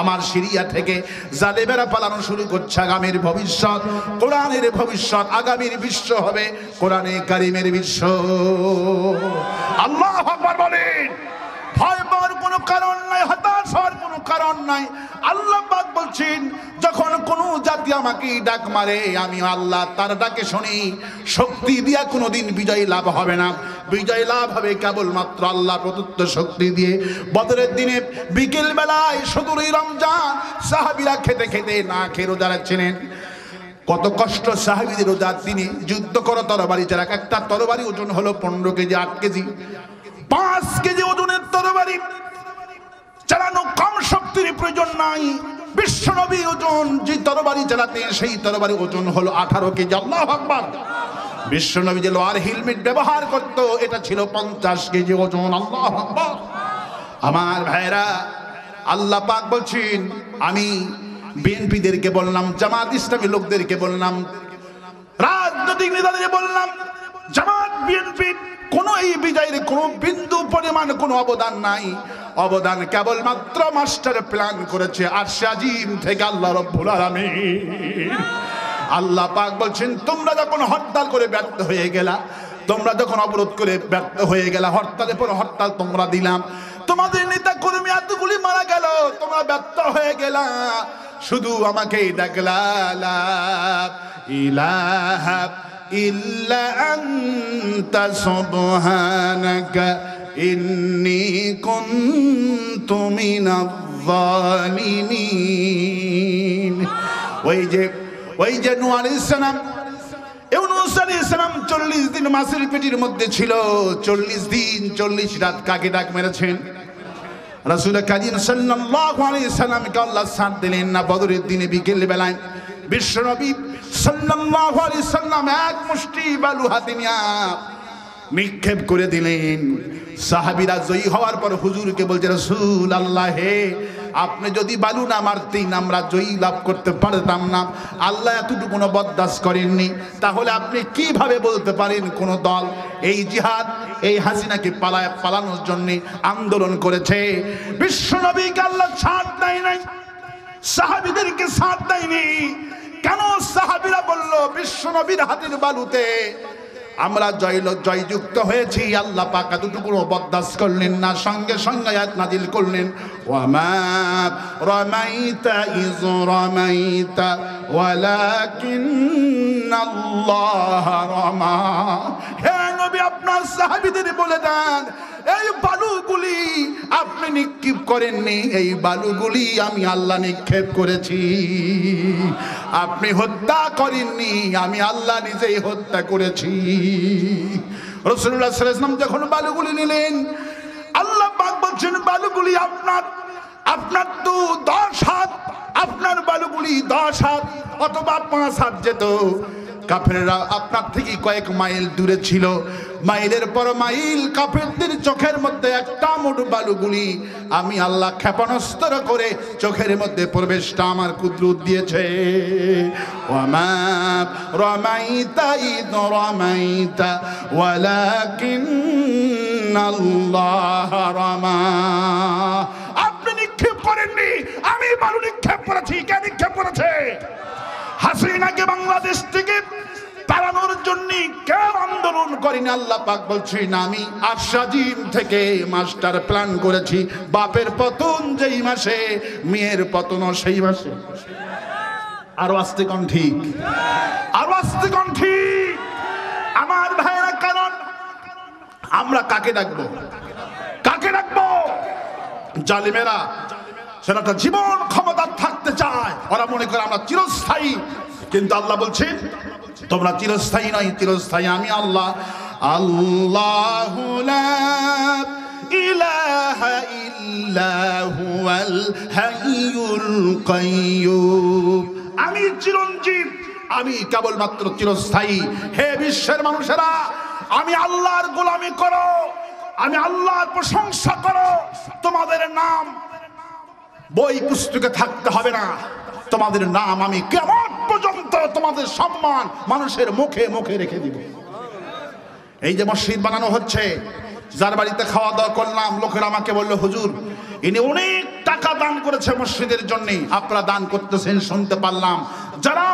আমার সিরিয়া থেকে, জালেমেরা পালানো শুরু করছে। আগামীর ভবিষ্যৎ, কোরআনের ভবিষ্যৎ, আগামীর বিশ্ব হবে কোরআনে কারিমের বিশ্ব। আল্লাহু আকবার বলেন। ভয় পাওয়ার কোনো কারণ নাই, হতাশ হওয়ার কোনো কারণ নাই। আল্লাহ পাক বলছেন যখন কোন জাতি আমাকে ডাক মারে আমি আল্লাহ তার ডাকে শুনি। শক্তি দিয়া কোনোদিন বিজয় লাভ হবে না, বিজয় লাভ হবে কেবলমাত্র আল্লাহ প্রদত্ত শক্তি দিয়ে। বদরের দিনে বিকেল বেলায় সদুরই রমজান, সাহাবীরা খেতে খেতে না খেয়ে রোজা রাখছিলেন। কত কষ্ট সাহাবীদের রোজার দিনে। যুদ্ধ করো তরবারি চালা, একটা তরবারি ওজন হলো 15 কেজি, 8 কেজি, 5 কেজি ওজনের তরবারি চালানো কম শক্তির প্রয়োজন নাই। বিশ্বনবী ওজন যে তরবারি চালাতেন সেই তরবারি ওজন হলো 18 কেজি। আল্লাহু আকবার। বিশ্বনবী যে লোহার হেলমেট ব্যবহার করত এটা ছিল 50 কেজি ওজন। আল্লাহু আকবার। আমার ভাইরা, আল্লাহ পাক বলছেন আমি বিএনপিদেরকে বললাম, জামাত ইসলামী লোকদেরকে বললাম, রাজনৈতিক নেতাদের বললাম, জামাত বিএনপি কোন এই বিজয়ের কোন বিন্দু পরিমাণ কোনো অবদান নাই। অবদান কেবলমাত্র মাস্টার প্ল্যান করেছে আরশে আজিম থেকে আল্লাহ রাব্বুল আলামিন। আল্লাহ পাক বলছেন তোমরা যখন হরতাল করে ব্যর্থ হয়ে গেলা, তোমরা যখন অবরোধ করে ব্যর্থ হয়ে গেলা, হরতালের পর হরতাল তোমরা দিলাম, তোমাদের নেতা কর্মী এতগুলি মারা গেল, তোমরা ব্যর্থ হয়ে গেলা, শুধু আমাকেই ডাকলা লা ইলাহা ইল্লা আনতা সুবহানাকা ইন্নী কুনতু মিনাজ জালিমিন। ওই যে নূহ আলাইহিস সালাম, ইউনূস আলাইহিস সালাম 40 দিন মাছের পেটের মধ্যে ছিল। 40 দিন 40 রাত কাকে ডাক মেরেছেন? রাসূল কারীম সাল্লাল্লাহু আলাইহি সাল্লামকে আল্লাহ সাথ দিলেন না। বদরের দিনে বিকেল বেলায় বিশ্বনবী সাল্লাল্লাহু আলাইহি সাল্লাম এক মুষ্টি বালু হাতে নিয়ে নিক্ষেপ করে দিলেন। সাহাবীরা জয়ী হওয়ার পর হুজুরকে বলছে রাসূল আল্লাহ, হে আপনি যদি বালু না মারতেন আমরা জয়ী লাভ করতে পারতাম না। আল্লাহ এতটুকু বরদাস্ত করেননি, তাহলে আপনি কিভাবে বলতে পারেন কোন দল এই জিহাদ এই হাসিনাকে পালানোর জন্য আন্দোলন করেছে? বিশ্বনবীকে আল্লাহ ছাড় দেয় নাই, সাহাবীদেরকে ছাড় দেয়নি। কেন? সাহাবীরা বলল বিশ্বনবীর হাতের বালুতে আমরা জয়যুক্ত হয়েছি। আল্লাহ পাক এতটুকু বরদাস্ত করলেন না, সঙ্গে সঙ্গে আয়াত নাজিল করলেন ওয়ামা রামাইতা ইয রামাইতা ওয়ালাকিন্নাল্লাহ রামা। হে নবী আপনার সাহাবীদের বলে দেন এই বালুগুলি আপনি নিক্ষেপ করেননি, এই বালুগুলি আমি আল্লাহ নিক্ষেপ করেছি। আপনি হত্যা করেননি, আমি আল্লাহ নিজেই হত্যা করেছি। রাসূলুল্লাহ সাল্লাল্লাহু আলাইহি ওয়াসাল্লাম যখন বালুগুলি নিলেন, আল্লাহ পাক বলছেন বালুগুলি আপনার তো 10 হাত, আপনার বালুগুলি 10 হাত অথবা 5 হাত যেত। কাফেররা আপনার থেকে কয়েক মাইল দূরে ছিল, মাইলের পর মাইল কাফেরদের চোখের মধ্যে একটা মুঠ বালুগুলি আমি আল্লাহ ক্ষেপণাস্ত্র করে চোখের মধ্যে প্রবেশটা আমার কুদরত দিয়েছে। ওয়ামা রামাইতা ইয রামাইতা ওয়ালাকিন্নাল্লাহ রামা। আপনি নিক্ষেপ করেননি, আমি বালু নিক্ষেপ করেছি। কে নিক্ষেপ করেছে? হাসিনাকে বাংলাদেশ থেকে তাড়ানোর জন্য কে আন্দোলন পালন করিনি। আল্লাহ পাক বলছেন আমি আরশাজিম থেকে মাস্টার প্ল্যান করেছি, বাপের পতন যেই মাসে মেয়ের পতনও সেই মাসে। আরো আস্তে কোন ঠিক, আরো আস্তে কোন ঠিক আমার ভাইরা। কারণ আমরা কাকে ডাকবো, কাকে ডাকবো? জালিমেরা সেটা জীবন ক্ষমতা থাকতে চায়, ওরা মনে করে আমরা চিরস্থায়ী। কিন্তু আল্লাহ বলছেন তোমরা চিরস্থায়ী নয়, চিরস্থায়ী আমি আল্লাহ। আল্লাহু লা ইলাহা ইল্লা হুয়াল হাইয়ুল কাইয়্যুম। আমি চিরঞ্জীব, আমি কেবলমাত্র চিরস্থায়ী। হে বিশ্বের মানুষেরা, আমি আল্লাহর গোলামি করো, আমি আল্লাহর প্রশংসা করো। তোমাদের নাম বই পুস্তকে থাকতে হবে না, তোমাদের নাম আমি কিয়ামত পর্যন্ত তোমাদের সম্মান মানুষের মুখে মুখে রেখে দিব। এই যে মসজিদ বানানো হচ্ছে, যার বাড়িতে খাওয়া দাওয়া করলাম, লোকেরা আমাকে বললো হুজুর ইনি অনেক টাকা দান করেছে মসজিদের জন্য। আপনারা দান করতেছেন শুনতে পারলাম। যারা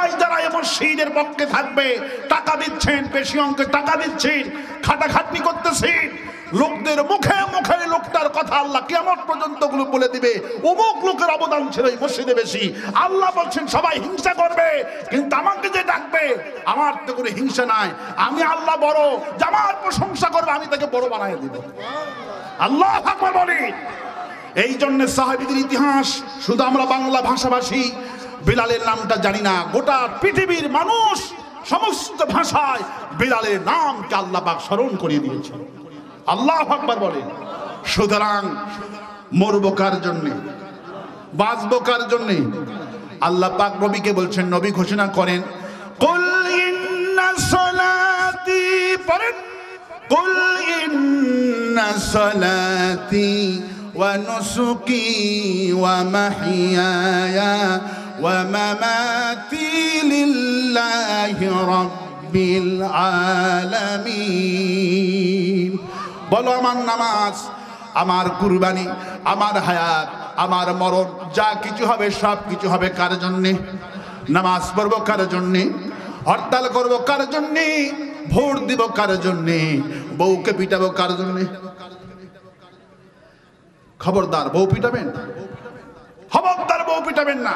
এই মসজিদের পক্ষে থাকবে টাকা দিচ্ছেন, বেশি অঙ্কে টাকা দিচ্ছেন, খাটাখাটনি করতেছেন, লোকদের মুখে মুখে লোকটার কথা আল্লাহ কিয়ামত পর্যন্ত গুলো বলে দিবে অমুক লোকের অবদান ছিল এই মসজিদে বেশি। আল্লাহ বলছেন সবাই হিংসা করবে, কিন্তু আমাকে যে ডাকবে আমার তো কোনো হিংসা নাই। আমি আল্লাহ বড়, যে আমার প্রশংসা করবে আমি তাকে বড় বানায় দিব। আল্লাহু আকবার বলি। এই জন্য সাহাবীদের ইতিহাস শুধু আমরা বাংলা ভাষাভাষী বিলালের নামটা জানি না, গোটা পৃথিবীর মানুষ সমস্ত ভাষায় বিলালের নামকে আল্লাহ পাক স্মরণ করিয়ে দিয়েছে। আল্লাহু আকবার বলে। সুতরাং মরবো কার জন্য, বাঁচবো কার জন্য? আল্লাহ পাক নবীকে বলছেন, নবী ঘোষণা করেন কুল ইন্না সালাতি, পড়েন কুল ইন্না সালাতি ওয়া নুসুকি ওয়া মাহইয়ায়া ওয়া মামাতি লিল্লাহি রাব্বিল আলামিন। বলো আমার নামাজ, আমার কুরবানি, আমার হায়াত, আমার মরণ, যা কিছু হবে সব কিছু হবে কার জন্যে? নামাজ পড়বো কার জন্যে? হরতাল করবো কার জন্যে? ভোট দিব কার জন্যে? বউকে পিটাবো কার জন্যে? খবরদার বউ পিটাবেন, খবরদার বউ পিটাবেন না।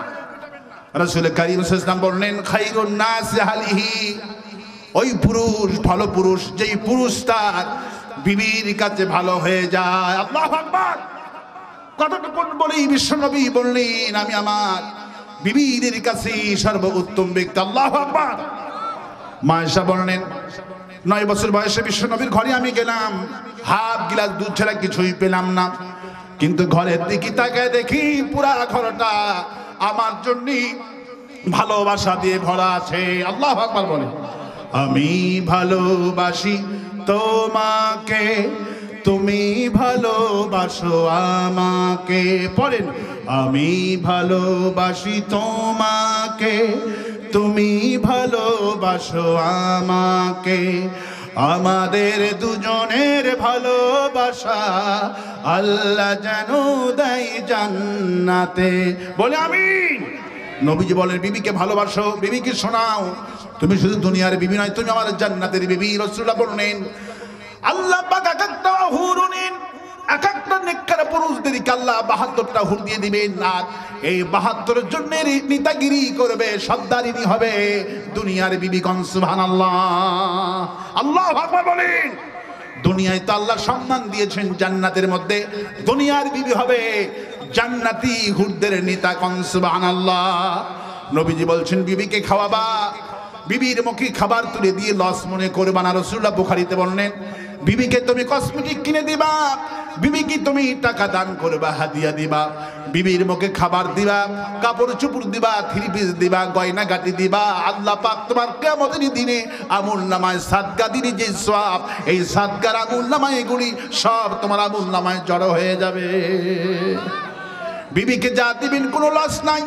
রাসূল কারীম সাল্লাল্লাহু আলাইহি ওয়াসাল্লাম বললেন খায়রুন নাস আহলিহি, ওই পুরুষ ভালো পুরুষ যেই পুরুষ তার বিবির কাছে ভালো হয়ে যায়। আল্লাহু আকবার। কতটুকু বলেই বিশ্বনবী বললেন আমি আমার বিবিদের কাছে সর্বোত্তম ব্যক্তি। আল্লাহু আকবার। মা আয়েশা বললেন 9 বছর বয়সে বিশ্বনবীর ঘরে আমি গেলাম, হাফ গিলাস দুধ ছাড়া কিছুই পেলাম না, কিন্তু ঘরের দিকে তাকায় দেখি পুরা ঘরটা আমার জন্য ভালোবাসা দিয়ে ভরা আছে। আল্লাহু আকবার বলে। আমি ভালোবাসি তোমাকে, তুমি ভালোবাসো আমাকে। পড়েন আমি ভালোবাসি তোমাকে, তুমি ভালোবাসো আমাকে। আমাদের দুজনের ভালোবাসা আল্লাহ যেন দেয় জান্নাতে। বলে আমিন। নবীজি বলেন বিবিকে ভালোবাসো, বিবিকে শোনাও, তুমি শুধু দুনিয়ার বিবি নয়, তুমি আমার জান্নাতের বিবি। রাসূলুল্লাহ বললেন আল্লাহ পাক একটা হুর নিন, এক একটা নেককার পুরুষদেরকে আল্লাহ 72টা হুর দিয়ে দিবেন। আর এই 72 জনের নেতাগিরি করবে, সর্দারিনী হবে দুনিয়ার বিবি। কোন সুবহানাল্লাহ। আল্লাহু আকবার বলেন। দুনিয়ায় তো আল্লাহ সম্মান দিয়েছেন, জান্নাতের মধ্যে দুনিয়ার বিবি হবে জান্নাতি হুরদের নেতা। কোন সুবহানাল্লাহ। নবীজি বলছেন বিবিকে খাওয়াবা, বিবির মুখে খাবার তুলে দিয়ে লস মনে করবা না। রাসূলুল্লাহ বুখারীতে বললেন বিবিকে তুমি কসমেটিক কিনে দিবা, বিবিকে তুমি টাকা দান করবা, হাদিয়া দিবা, বিবির মুখে খাবার দিবা, কাপড় চোপড় দিবা, থ্রি পিস দিবা, গয়না গাটি দিবা। আল্লাহ পাক তোমার কিয়ামতের দিনে আমুলনামায় সাদকা দিনে যে সওয়াব, এই সাদকার আমুলনামায় এগুলি সব তোমার আমুলনামায় জড়ো হয়ে যাবে। বিবিকে যা দিবেন কোনো লস নাই।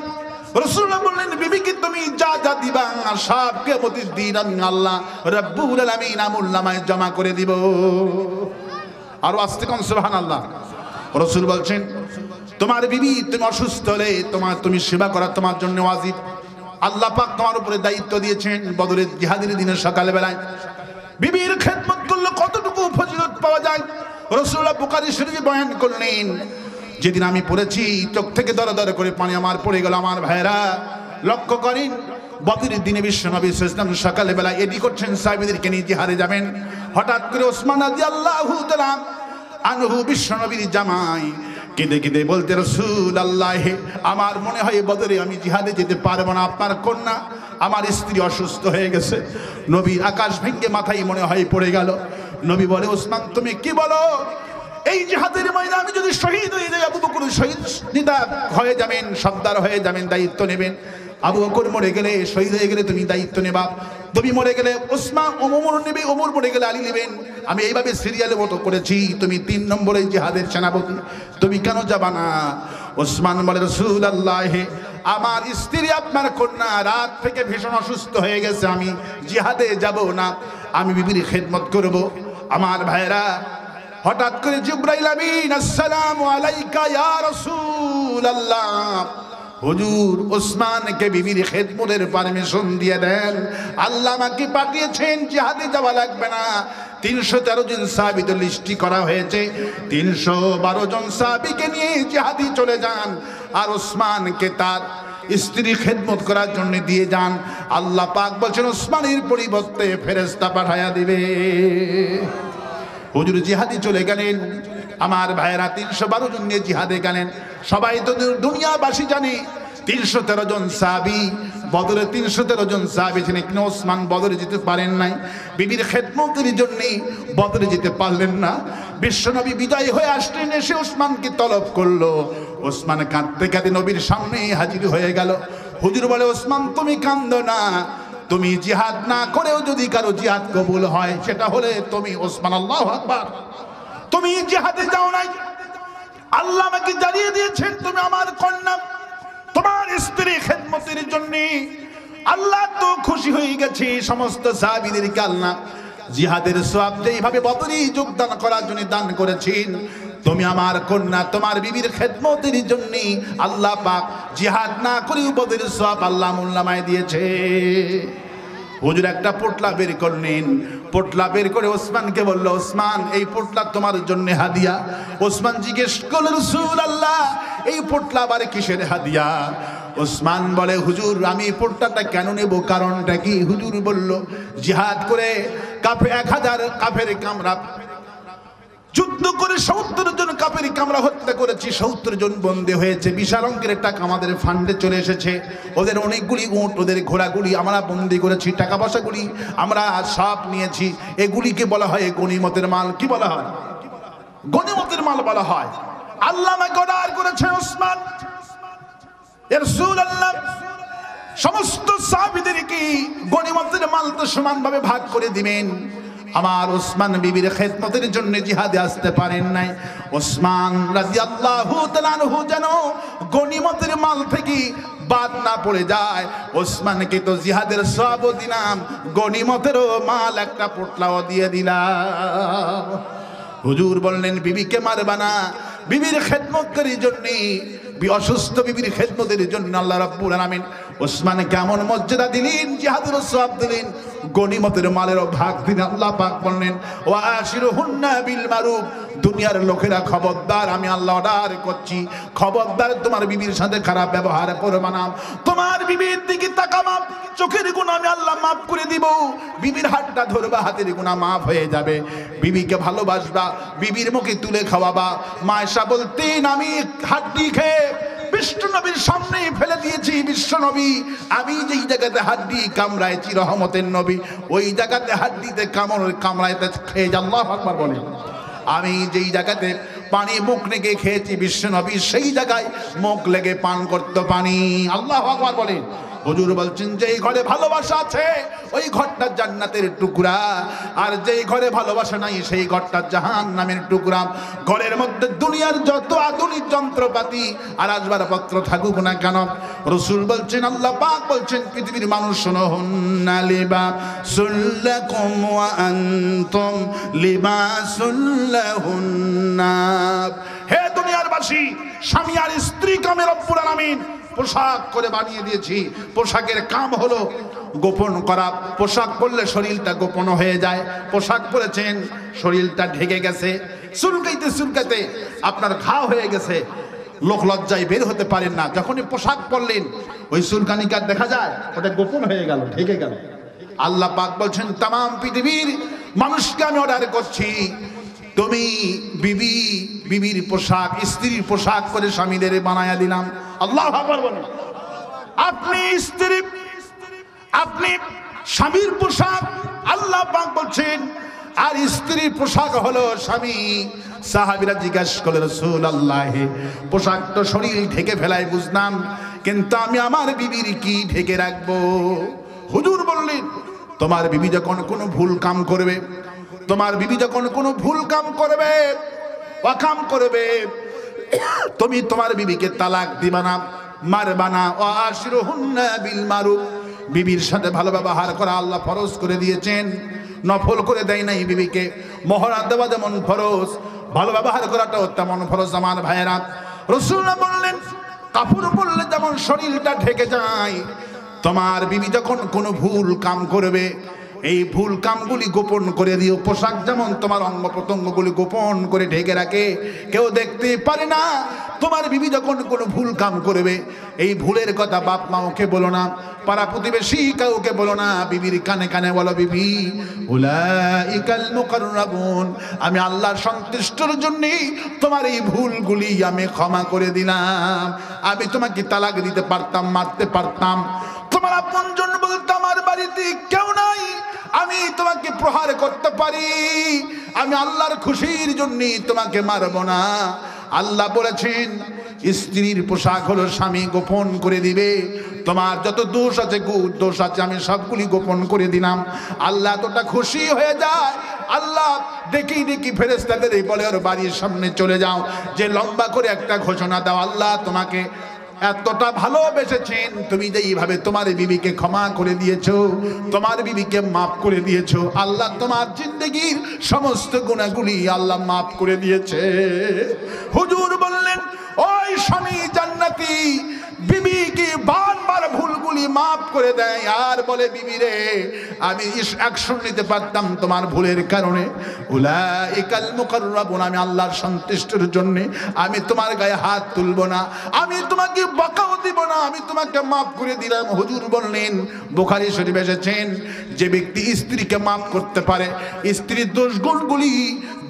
রাসূলুল্লাহ বললেন বিবিকে তুমি যা যা দিবা সব কিয়ামতের দিন আমি আল্লাহ রাব্বুল আলামিন আমুলনামায় জমা করে দিব। আর আস্তে কোন সুবহানাল্লাহ। রাসূল বলছেন তোমার বিবি তুমি অসুস্থ হলে তুমি সেবা করা তোমার জন্য ওয়াজিব। আল্লাহ পাক তোমার উপরে দায়িত্ব দিয়েছেন বদরের জিহাদের দিনে সকাল বেলায় বিবির খেদমত করলে কতটুকু ফজিলত পাওয়া যায় রাসূলুল্লাহ বুখারী শরীফে বয়ান করলেন। যেদিন আমি পড়েছি চোখ থেকে দর দর করে পানি আমার পড়ে গেল। আমার ভাইরা লক্ষ্য করেন, বদরের দিনে বিশ্বনবী সাল্লাল্লাহু আলাইহি ওয়াসাল্লাম সকালবেলা এডি করছেন সাহাবীদেরকে নিয়ে জিহাদে যাবেন। হঠাৎ করে ওসমান রাদিয়াল্লাহু তাআলা আনহু বিশ্বনবীর জামাই কেঁদে কেঁদে বলতে, রাসূলুল্লাহ আমার মনে হয় বদরে আমি জিহাদে যেতে পারবো না, আপনার কন্যা আমার স্ত্রী অসুস্থ হয়ে গেছে। নবী আকাশ ভেঙে মাথায় মনে হয় পড়ে গেল। নবী বলে, ওসমান তুমি কি বলো? এই জিহাদের ময়দানে আমি যদি শহীদ হয়ে যাই, আবু বকর শহীদ নেতা হয়ে যাবেন, সর্দার হয়ে যাবেন, দায়িত্ব নেবেন। আবু বকর মরে গেলে, শহীদ হয়ে গেলে তুমি দায়িত্ব নেবা। তুমি মরে গেলে ওসমান, ওমর নেবে, ওমর মরে গেলে আলী নেবেন। আমি এইভাবে সিরিয়ালের মতো করেছি, তুমি 3 নম্বরে জিহাদের সেনাপতি, তুমি কেন যাবা না? ওসমান বলে, রাসূলুল্লাহ আমার স্ত্রী আপনার কন্যা রাত থেকে ভীষণ অসুস্থ হয়ে গেছে, আমি জিহাদে যাব না, আমি বিবির খেদমত করব। আমার ভাইরা হঠাৎ করে জিবরাইল আমিন আসসালামু আলাইকা ইয়া রাসূলুল্লাহ, হুজুর ওসমানকে বিবির খেদমতের পারমিশন দিয়ে দেন, আল্লাহ আমাকে পাঠিয়েছেন, জিহাদে যাওয়া লাগবে না। 313 জন সাহাবীদের লিস্টি করা হয়েছে, 312 জন সাহাবীকে নিয়ে জিহাদে চলে যান, আর ওসমানকে তার স্ত্রী খেদমত করার জন্য দিয়ে যান। আল্লাহ পাক বলছেন ওসমানের পরিবর্তে ফেরেশতা পাঠায়া দিবে। হুজুর জিহাদে চলে গেলেন। আমার ভাইয়েরা 312 জন নিয়ে জিহাদে গেলেন। সবাই তো দুনিয়াবাসী জানে 313 জন সাহাবী, বদরে 313 জন সাহাবী ছিলেন, কিন্তু ওসমান বদরে যেতে পারেন নাই। বিবির খেদমতের জন্য বদরে যেতে পারলেন না। বিশ্বনবী বিদায় হয়ে আসলেন, এসে ওসমানকে তলব করলো। ওসমান কাঁদতে কাঁদতে নবীর সামনে হাজির হয়ে গেল। হুজুর বলে, ওসমান তুমি কান্দো না, তুমি জিহাদ না করেও যদি কারো জিহাদ কবুল হয়, সেটা হলে তুমি ওসমান, আল্লাহু আকবার, তুমি জিহাদে যাও নাই, আল্লাহ আমাকে জানিয়ে দিয়েছেন তুমি আমার কন্যা, তোমার স্ত্রী খেদমতের জন্য আল্লাহ তো খুশি হয়ে গেছে। সমস্ত সাহাবীদেরকে আল্লাহ জিহাদের সওয়াব যেইভাবে বদরে যোগদান করার জন্য দান করেছেন, তুমি আমার কন্যা তোমার বিবির খেদমতের জন্য আল্লাহ পাক জিহাদ না করেও বদরের সওয়াব আল্লাহ মোল্লামায় দিয়েছে। হুজুর একটা পোটলা বের করলেন, পোটলা বের করে ওসমানকে বলল, ওসমান এই পোটলা তোমার জন্য হাদিয়া। ওসমান জিজ্ঞেস করলেন, রাসূলুল্লাহ এই পোটলা আবার কিসের হাদিয়া? ওসমান বলে, হুজুর আমি এই পোটলাটা কেন নেব, কারণটা কি? হুজুর বলল, জিহাদ করে 1000 কাফের কামরা যুদ্ধ করে 70 জন কাফের কামরা হত্যা করেছি, 70 জন বন্দী হয়েছে। বিশাল অঙ্কের টাকা আমাদের ফান্ডে চলে এসেছে। ওদের অনেকগুলি উট, ওদের ঘোড়াগুলি আমরা বন্দী করেছি, টাকা পয়সাগুলি আমরা সব নিয়েছি। এগুলিকে বলা হয় গনিমতের মাল। কি বলা হয়? গনিমতের মাল বলা হয়। আল্লাহ আমাকে অর্ডার করেছেন, ওসমান ইয়া রাসূলুল্লাহ সমস্ত সাহাবীদেরকে গনিমতের মাল তো সমানভাবে ভাগ করে দিবেন। আমার ওসমান বিবির খেদমতের জন্য জিহাদে আসতে পারেন নাই। ওসমান রাদিয়াল্লাহু তাআলা আনহু যেন গনিমতের মাল থেকে বাদ না পড়ে যায়, ওসমানকে তো জিহাদের সওয়াবও দিলাম, গনিমতেরও মাল একটা পোটলাও দিয়ে দিলাম। হুজুর বললেন, বিবিকে মারবা না, বিবির খেদমতের জন্য, অসুস্থ বিবির খেদমতের জন্য আল্লাহ রাব্বুল আলামিন ওসমানে কেমন মর্যাদা দিলেন, জিহাদের সওয়াব দিলেন, গনিমতের মালেরও ভাগ দিন। আল্লাহ পাক বললেন, ওয়া আশিরুহুন্না বিল মারুফ, দুনিয়ার লোকেরা খবরদার, আমি আল্লাহ অর্ডার করছি, খবরদার তোমার বিবির সাথে খারাপ ব্যবহার করবে না। তোমার বিবির দিকে তাকাবা, চোখের গুনাহ আমি আল্লাহ মাফ করে দিব। বিবির হাতটা ধরবা, হাতের গুনাহ মাফ হয়ে যাবে। বিবিকে ভালোবাসবা, বিবির মুখে তুলে খাওয়াবা। মা আয়েশা বলতেন, আমি হাড্ডি খেয়ে বিশ্বনবীর সামনে ফেলে দিয়েছি। বিশ্বনবী আমি যেই জায়গাতে হাড্ডি কামড়াইছি, রহমতের নবী ওই জায়গাতে হাড্ডিতে কামড়াইতে খেয়ে আল্লাহু আকবার বলে। আমি যেই জায়গাতে পানি মুখ লেগে খেয়েছি, বিশ্বনবী সেই জায়গায় মুখ লেগে পান করতো পানি। আল্লাহু আকবার বলে। হুজুর বলছেন, যেই ঘরে ভালোবাসা আছে ওই ঘরটা জান্নাতের টুকরা, আর যেই ঘরে ভালোবাসা নাই সেই ঘরটা জাহান্নামের টুকরা। ঘরের মধ্যে দুনিয়ার যত আধুনিক যন্ত্রপাতি আর আসবাবপত্র থাকুক না কেন, রাসূল বলছেন, আল্লাহ পাক বলছেন, পৃথিবীর মানুষ শোনো, হুন্না লিবাসুল লাকুম ওয়া আনতুম লিবাসুল লাহুন্না। হে দুনিয়ারবাসী, স্বামী আর স্ত্রী কামে রব্বুল আলামিন পোশাক করে বানিয়ে দিয়েছি। পোশাকের কাম হলো গোপন করা, পোশাক পরলে শরীরটা গোপন হয়ে যায়। পোশাক পরেছেন, শরীরটা ঢেকে গেছে, চুলকাইতে চুলকাতে আপনার ঘা হয়ে গেছে, লোক লজ্জায় বের হতে পারেন না। যখনই পোশাক পরলেন ওই চুলকানিকার দেখা যায়, ওটা গোপন হয়ে গেল, ঢেকে গেল। আল্লাহ পাক বলছেন তামাম পৃথিবীর মানুষকে আমি অর্ডার করছি, তুমি বিবির পোশাক, স্ত্রীর পোশাক করে স্বামীদের বানায়া দিলাম। আল্লাহু আকবার বলেন। আপনি স্ত্রী, আপনি স্বামীর পোশাক, আল্লাহ পাক বলছেন, আর স্ত্রীর পোশাক হলো স্বামী। সাহাবীরা জিজ্ঞাসা করলেন রাসূলুল্লাহ, পোশাক তো শরীর ঢেকে ফেলায় বুঝলাম, কিন্তু আমি আমার বিবির কি ঢেকে রাখবো? হুজুর বললেন, তোমার বিবি যখন কোনো ভুল কাম করবে, তোমার বিবি যখন কোনো ভুল কাম করবে, অকাম করবে, তুমি তোমার বিবিকে তালাক দিবা না, মারবা না। ওয়াশিরুহুন্না বিল মারুফ, বিবির সাথে ভালো ব্যবহার করা আল্লাহ ফরজ করে দিয়েছেন, নফল করে দেয় নাই। বিবিকে মহরাত দেওয়া যেমন ফরজ, ভালো ব্যবহার করাটাও তেমন ফরজ। আমার ভাইয়েরা, রাসূলুল্লাহ বললেন কাপড় পরলে যেমন শরীরটা ঢেকে যায়, তোমার বিবি যখন কোনো ভুল কাম করবে, এই ভুল কামগুলি গোপন করে দিও। পোশাক যেমন তোমার অঙ্গ প্রত্যঙ্গগুলি গোপন করে ঢেকে রাখে, কেউ দেখতে পারে না। তোমার বিবি যখন কোনো ভুল কাম করবে, এই ভুলের কথা বাপ মা ওকে বলো না, পাড়া প্রতিবেশী কাউকে বলো না, বিবির কানে কানে বলো, বিবি উলাইকাল মুকাররাবুন, আমি আল্লাহর সন্তুষ্টির জন্য তোমার এই ভুলগুলি আমি ক্ষমা করে দিলাম। আমি তোমাকে তালাক দিতে পারতাম, মারতে পারতাম, তোমার আপনজন বলতে আমার বাড়িতে কেউ নাই, আমি তোমাকে প্রহার করতে পারি, আমি আল্লাহর খুশির জন্য তোমাকে মারব না। আল্লাহ বলেছেন স্ত্রীর পোশাক হলো স্বামী গোপন করে দিবে, তোমার যত দোষ আছে, দোষ আছে, আমি সবগুলি গোপন করে দিলাম। আল্লাহ এতটা খুশি হয়ে যায়, আল্লাহ ডেকে ডেকে ফেরেশতাদের বলে ওর বাড়ির সামনে চলে যাও, যে লম্বা করে একটা ঘোষণা দাও, আল্লাহ তোমাকে এতটা ভালোবেসেছেন, তুমি যে এইভাবে তোমার বিবিকে ক্ষমা করে দিয়েছো, তোমার বিবিকে মাফ করে দিয়েছো, আল্লাহ তোমার জিন্দেগির সমস্ত গুনাহগুলি আল্লাহ মাফ করে দিয়েছে। হুজুর বললেন ওই স্বামী জান্নাতি বিবিকে বারবার ভুলগুলি মাফ করে দেয়, আর বলে বিবি রে, আমি অ্যাকশন নিতে পারতাম তোমার ভুলের কারণে, উলাইকাল মুকাররাবুন, আমি আল্লাহর সন্তুষ্টির জন্য আমি তোমার গায়ে হাত তুলব না, আমি তোমাকে বকাও দিব না, আমি তোমাকে মাফ করে দিলাম। হুজুর বললেন, বুখারী শরীফে এসেছেন, যে ব্যক্তি স্ত্রীকে মাফ করতে পারে, স্ত্রীর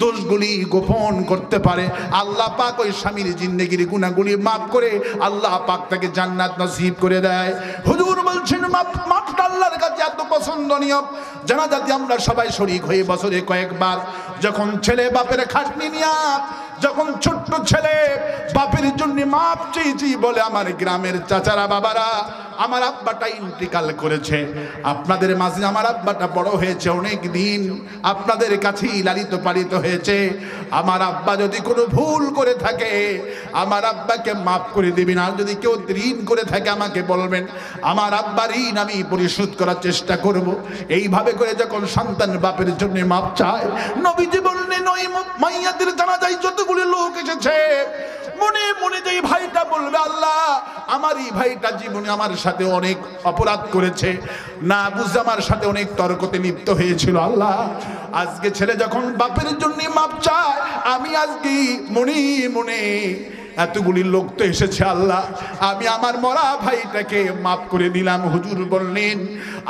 দোষগুলি গোপন করতে পারে, আল্লাহ পাক ওই স্বামীর জিন্দেগির গুনাহগুলি মাফ করে আল্লাহ পাক তাকে জান্নাত নসিব করে দেয়। হুজুর বলছেন মাফটা আল্লাহর কাছে এত পছন্দনীয়, জানাজাতে আমরা সবাই শরীক হয়ে বছরে কয়েকবার, যখন ছেলে বাপের খাটনি নিয়া, যখন ছোট্ট ছেলে বাপের জন্য মাপ চেয়েছি বলে, আমার গ্রামের চাচারা বাবারা, আমার আব্বাটা ইন্তিকাল করেছে, আপনাদের মাঝে আমার আব্বাটা বড় হয়েছে অনেক দিন, আপনাদের কাছেই লালিত পালিত হয়েছে, আমার আব্বা যদি কোনো ভুল করে থাকে আমার আব্বাকে মাফ করে দিবেন, আর যদি কেউ ঋণ করে থাকে আমাকে বলবেন, আমার আব্বার ঋণ আমি পরিশোধ করার চেষ্টা করব। এইভাবে করে যখন সন্তান বাপের জন্য মাপ চায়, নবীজি বললেন ওই মাইয়াদের জানাজায় যতগুলো লোক এসেছে, মনে মনে যে ভাইটা বলবে, আল্লাহ আমার এই ভাইটা জীবনে আমার সাথে অনেক অপরাধ করেছে, না বুঝে আমার সাথে অনেক তর্কতে লিপ্ত হয়েছিল, আল্লাহ আজকে ছেলে যখন বাপের জন্য মাপ চায়, আমি আজকে মনে মনে, এতগুলি লোক তো এসেছে, আল্লাহ আমি আমার মরা ভাইটাকে মাফ করে দিলাম। হুজুর বললেন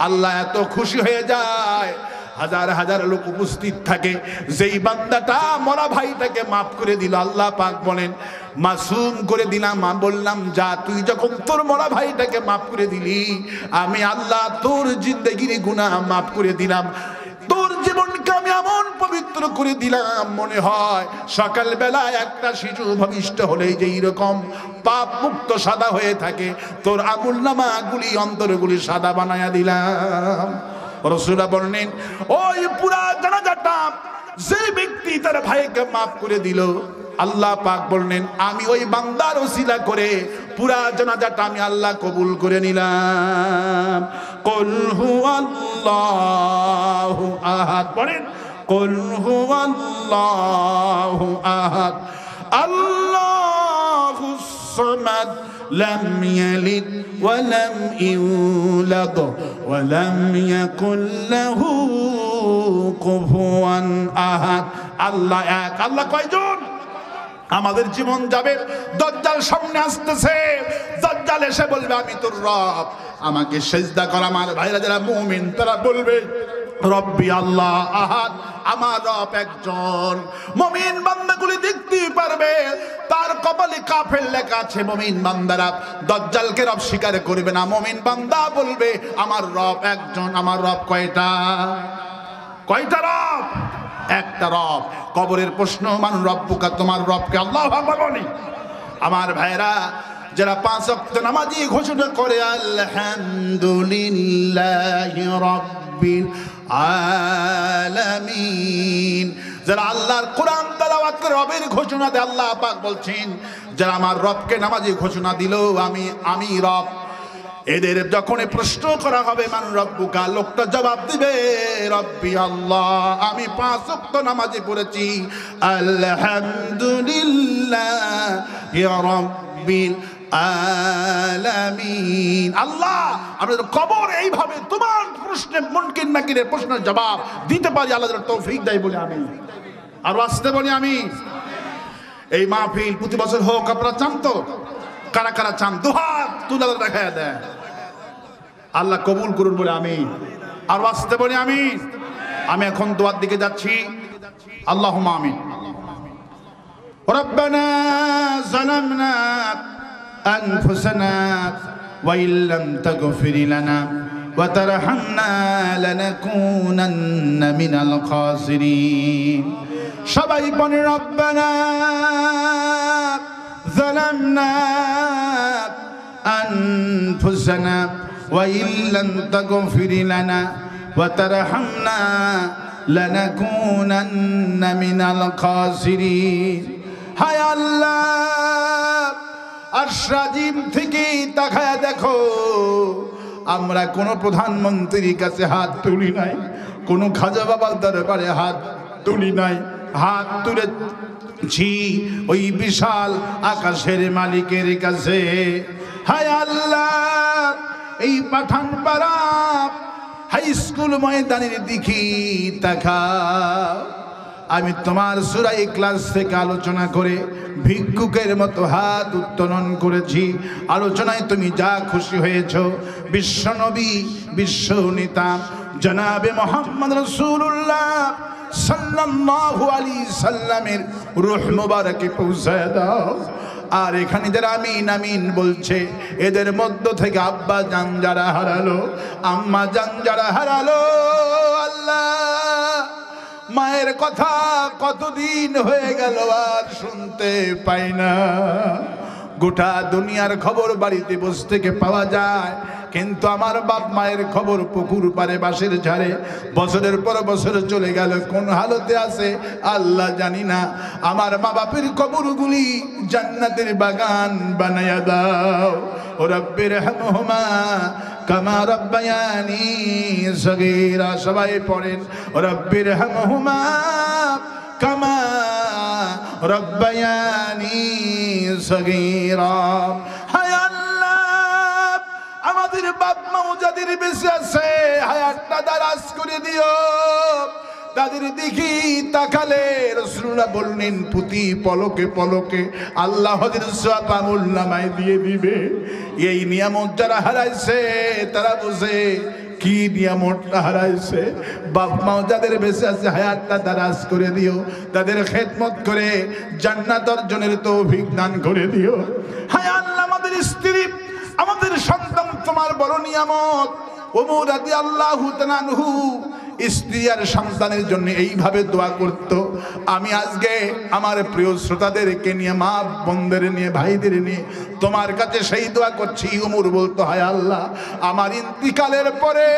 আল্লাহ এত খুশি হয়ে যায়, হাজার হাজার লোক উপস্থিত থাকে, যেই বান্দাটা মরা ভাইটাকে মাফ করে দিল, আল্লাহ পাক বলেন মাসুম করে দিলাম। বললাম যা, তুই যখন তোর মরা ভাইটাকে মাফ করে দিলি, আমি আল্লাহ তোর জিন্দেগির গুনাহ মাফ করে দিলাম, তোর জীবনকে আমি এমন পবিত্র করে দিলাম, মনে হয় সকালবেলা একটা শিশু ভূমিষ্ঠ হলেই যে এইরকম পাপ মুক্ত সাদা হয়ে থাকে, তোর আমুলনামাগুলি অন্তরগুলি সাদা বানায়া দিলাম। রাসূলুল্লাহ বললেন ওই পুরা জানাজাটা যে ব্যক্তি তার ভাইকে মাফ করে দিল, আল্লাহ পাক বললেন আমি ওই বান্দার ওসিলা করে পুরা জানাজাটা আমি আল্লাহ কবুল করে নিলাম। কুল হুয়াল্লাহু আহাদ, বলেন কুল হুয়াল্লাহু আহাদ আল্লাহুস সামাদ লাম ইয়ালিদ ওয়া লাম ইউলাদ ওয়া লাম ইয়াকুল লাহু কুফুয়ান আহাদ। আল্লাহ এক। আল্লাহ কয়জন? আমাদের জীবন যাবে, দাজ্জাল সামনে আসতেছে, দাজ্জাল এসে বলবে আমি তোর রব, আমাকে সিজদা কর। আমার ভাইরা যারা মুমিন তারা বলবে রব্বি আল্লাহ আহাদ, আমার রব একজন। মুমিন বান্দাগুলি দেখতেই পারবে তার কপালে কাফের লেখা আছে মুমিন বান্দারা দাজ্জালকে রব স্বীকার করবে না। মুমিন বান্দা বলবে আমার রব একজন। আমার রব কয়টা? কয়টা রব? একটা রব। কবরের প্রশ্ন মান রব্বুকা, তোমার রবকে। আল্লাহু আকবার বলি। আমার ভাইরা যারা 5 ওয়াক্ত নামাজি ঘোষণা করে আলহামদুলিল্লাহি রাব্বিল আলামিন, যারা আল্লাহর কোরআন তেলাওয়াত করে রবের ঘোষণা দেয়, আল্লাহ পাক বলছেন যারা আমার রবকে নামাজি ঘোষণা দিল আমি রব, এদের যখন প্রশ্ন করা হবে মান রব্বুকা, লোকটা জবাব দিবে রব্বি আল্লাহ, আমি 5 ওয়াক্ত নামাজি পড়েছি আলহামদুলিল্লাহি রাব্বিল আলামিন। আল্লাহ আমাদের কবর এইভাবে তোমার প্রশ্নে মুনকির নাকিরের প্রশ্নের জবাব দিতে পারি, আল্লাহ তৌফিক দেয় বলে আমি আর আসতে বলি আমি। এই মাহফিল প্রতি বছর হোক, আপনারা চান তো? কারা কারা চান? দুহাত তুলে দেখা দেয়। আল্লাহ কবুল করুন বলে আমি আর আসতে বলি আমি। আমি এখন দোয়ার দিকে যাচ্ছি। আল্লাহুম্মা আমিন। রব্বানা যালামনা আনফুসানা ওয়া ইল্লাম তাগফির লানা ওয়া তারহামনা লানাকুনান্না মিনাল খাসিরিন। সবাই বলে রব্বানা যালামনা আনফুসানা ওয়া ইল্লাম তাগফির লানা ওয়া তারহামনা লানাকুনান্না মিনাল খাসিরিন। হায় আল্লাহ, আরশ-আজিম থেকে তাকায়া দেখো, আমরা কোন প্রধানমন্ত্রীর কাছে হাত তুলি নাই, কোন খাজা বাবার দরবারে হাত তুলি নাই, হাত তুলেছি ওই বিশাল আকাশের মালিকের কাছে। হায় আল্লাহ, এই পাঠানপাড়া হাই স্কুল ময়দানের দিকে তাকাও। আমি তোমার সূরা ইখলাস থেকে আলোচনা করে ভিক্ষুকের মতো হাত উত্তোলন করেছি। আলোচনায় তুমি যা খুশি হয়েছ বিশ্বনবী, বিশ্বনেতা জনাবে মুহাম্মদ রাসূলুল্লাহ সাল্লাল্লাহু আলাইহি সাল্লামের রূহ মুবারকে পৌঁছায় দাও। আর এখানে যারা আমিন আমিন বলছে, এদের মধ্য থেকে আব্বা জান যারা হারালো, আম্মা জান যারা হারালো, আল্লাহ মায়ের কথা কতদিন হয়ে গেল আর শুনতে পাই না। গোটা দুনিয়ার খবর বাড়িতে বসে থেকে পাওয়া যায়, কিন্তু আমার বাপ মায়ের খবর পুকুর পারে বাঁশের ঝাড়ে বছরের পর বছর চলে গেল, কোন হালতে আছে আল্লাহ জানি না। আমার মা বাপের কবরগুলি জান্নাতের বাগান বানায়া দাও। ও রব্বির হামহুমা কামা রব্বায়ানি সগীরা। সবাই পড়েন ও রব্বির হামহুমা কামা রব্বায়ানি সগীরা। হায় আল্লাহ, আমাদের বাপ মা যাদের বেঁচে আছে হায়াতটা দারাজ করে দিও। তাদের দিকে তাকালে রাসূলুল্লাহ বললেন প্রতি পলকে পলকে আল্লাহর সওয়াব আমলনামায় দিয়ে দিবে। এই নিয়ামত যারা হারাইছে তারা বুঝে কি নিয়ামতটা হারাইছে। বাপ মা যাদের বেঁচে আছে হায়াতটা দারাজ করে দিও, তাদের খেদমত করে জান্নাত অর্জনের তৌফিক দান করে দিও। হায় আল্লাহ, আমাদের স্ত্রী আমাদের সন্তান তোমার বড় নিয়ামত। ওমর রাদিয়াল্লাহু তাআলা আনহু স্ত্রী আর সন্তানের জন্য এইভাবে দোয়া করত। আমি আজকে আমার প্রিয় শ্রোতাদেরকে নিয়ে, মা বোনদের নিয়ে, ভাইদের নিয়ে তোমার কাছে সেই দোয়া করছি। ওমর বলতো হায় আল্লাহ, আমার ইন্তিকালের পরে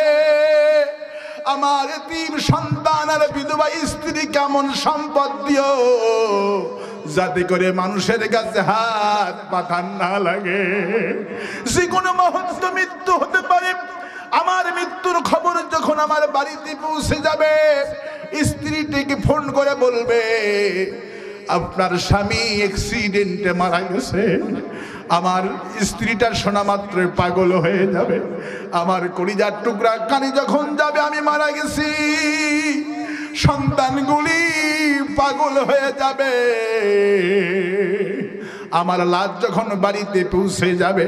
আমার এতিম সন্তান আর বিধবা স্ত্রী কেমন সম্পদ দিও, যাতে করে মানুষের কাছে হাত পাতান না লাগে। যে কোনো মুহূর্তে মৃত্যু হতে পারে। আমার মৃত্যুর খবর যখন আমার বাড়িতে পৌঁছে যাবে, স্ত্রীটিকে ফোন করে বলবে আপনার স্বামী অ্যাক্সিডেন্টে মারা গেছে, আমার স্ত্রীটা শোনা মাত্র পাগল হয়ে যাবে, আমার কলিজার টুকরা কানে যখন যাবে আমি মারা গেছি, সন্তানগুলি পাগল হয়ে যাবে, আমার লাশ যখন বাড়িতে পৌঁছে যাবে,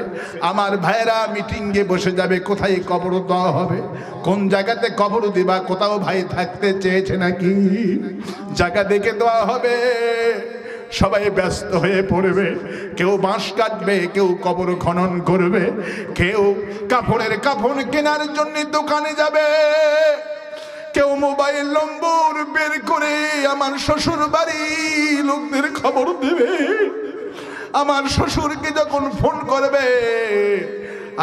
আমার ভাইরা মিটিংয়ে বসে যাবে, কোথায় কবর দেওয়া হবে, কোন জায়গাতে কবর দিবা, কোথাও ভাই থাকতে চেয়েছে নাকি, জায়গা দেখে দেওয়া হবে। সবাই ব্যস্ত হয়ে পড়বে, কেউ বাঁশ কাটবে, কেউ কবর খনন করবে, কেউ কাপড়ের কাফন কেনার জন্য দোকানে যাবে, কেউ মোবাইল নম্বর বের করে আমার শ্বশুর বাড়ি লোকদের খবর দেবে। আমার শ্বশুরকে যখন ফোন করবে,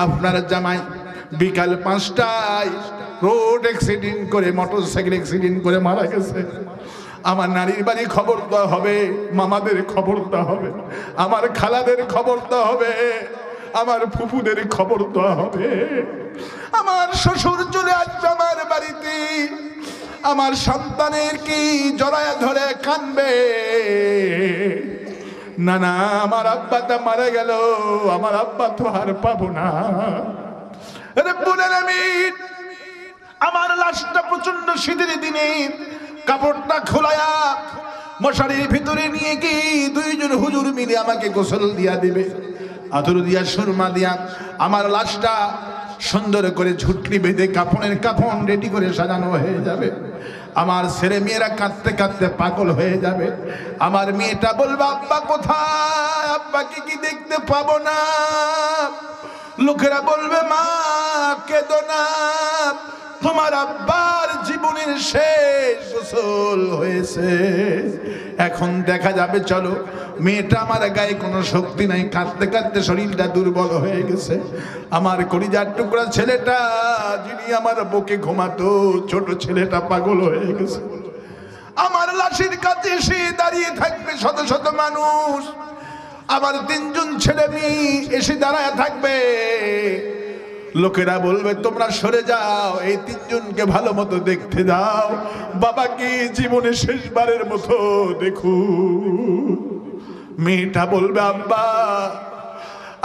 আপনার জামাই বিকাল 5টায় রোড অ্যাক্সিডেন্ট করে, মোটরসাইকেল অ্যাক্সিডেন্ট করে মারা গেছে, আমার নারীর বাড়ি খবর দেওয়া হবে, মামাদের খবর দেওয়া হবে, আমার খালাদের খবর দেওয়া হবে, আমার ফুফুদের খবর দেওয়া হবে। আমার শ্বশুর চলে আসবে আমার বাড়িতে, আমার সন্তানের কি জড়ায় ধরে কানবে, না না আমার আব্বাটা মারা গেল, আমার আব্বা তো আর পাবো না। রব্বুল আলামিন আমার লাশটা প্রচন্ড শীতের দিনে কাপড়টা খোলায়া মশারির ভিতরে নিয়ে গিয়ে দুইজন হুজুর মিলে আমাকে গোসল দিয়া দিবে, আতর দিয়া সুরমা দিয়া আমার লাশটা সুন্দর করে ঝুটলি বেঁধে কাফনের কাফন রেডি করে সাজানো হয়ে যাবে। আমার ছেলে মেয়েরা কাঁদতে কাঁদতে পাগল হয়ে যাবে। আমার মেয়েটা বলবে, আব্বা কোথায়, আব্বাকে কি দেখতে পাবো না। লোকেরা বলবে, মা কেঁদো না, তোমার আব্বার জীবনের শেষ গোসল হয়েছে, এখন দেখা যাবে। চলো, মেয়েটা আমার গায়ে কোনো শক্তি নাই, কাঁদতে কাঁদতে শরীরটা দুর্বল হয়ে গেছে। আমার কলিজার টুকরা ছেলেটা যিনি আমার বুকে ঘুমাতো, ছোট ছেলেটা পাগল হয়ে গেছে। আমার লাশের কাছে এসে দাঁড়িয়ে থাকবে শত শত মানুষ, আমার 3জন ছেলে মেয়ে এসে দাঁড়ায় থাকবে। লোকেরা বলবে, তোমরা সরে যাও, এই 3জনকে ভালো মতো দেখতে দাও, বাবাকে জীবনে শেষবারের মতো দেখু। মেয়েটা বলবে, আব্বা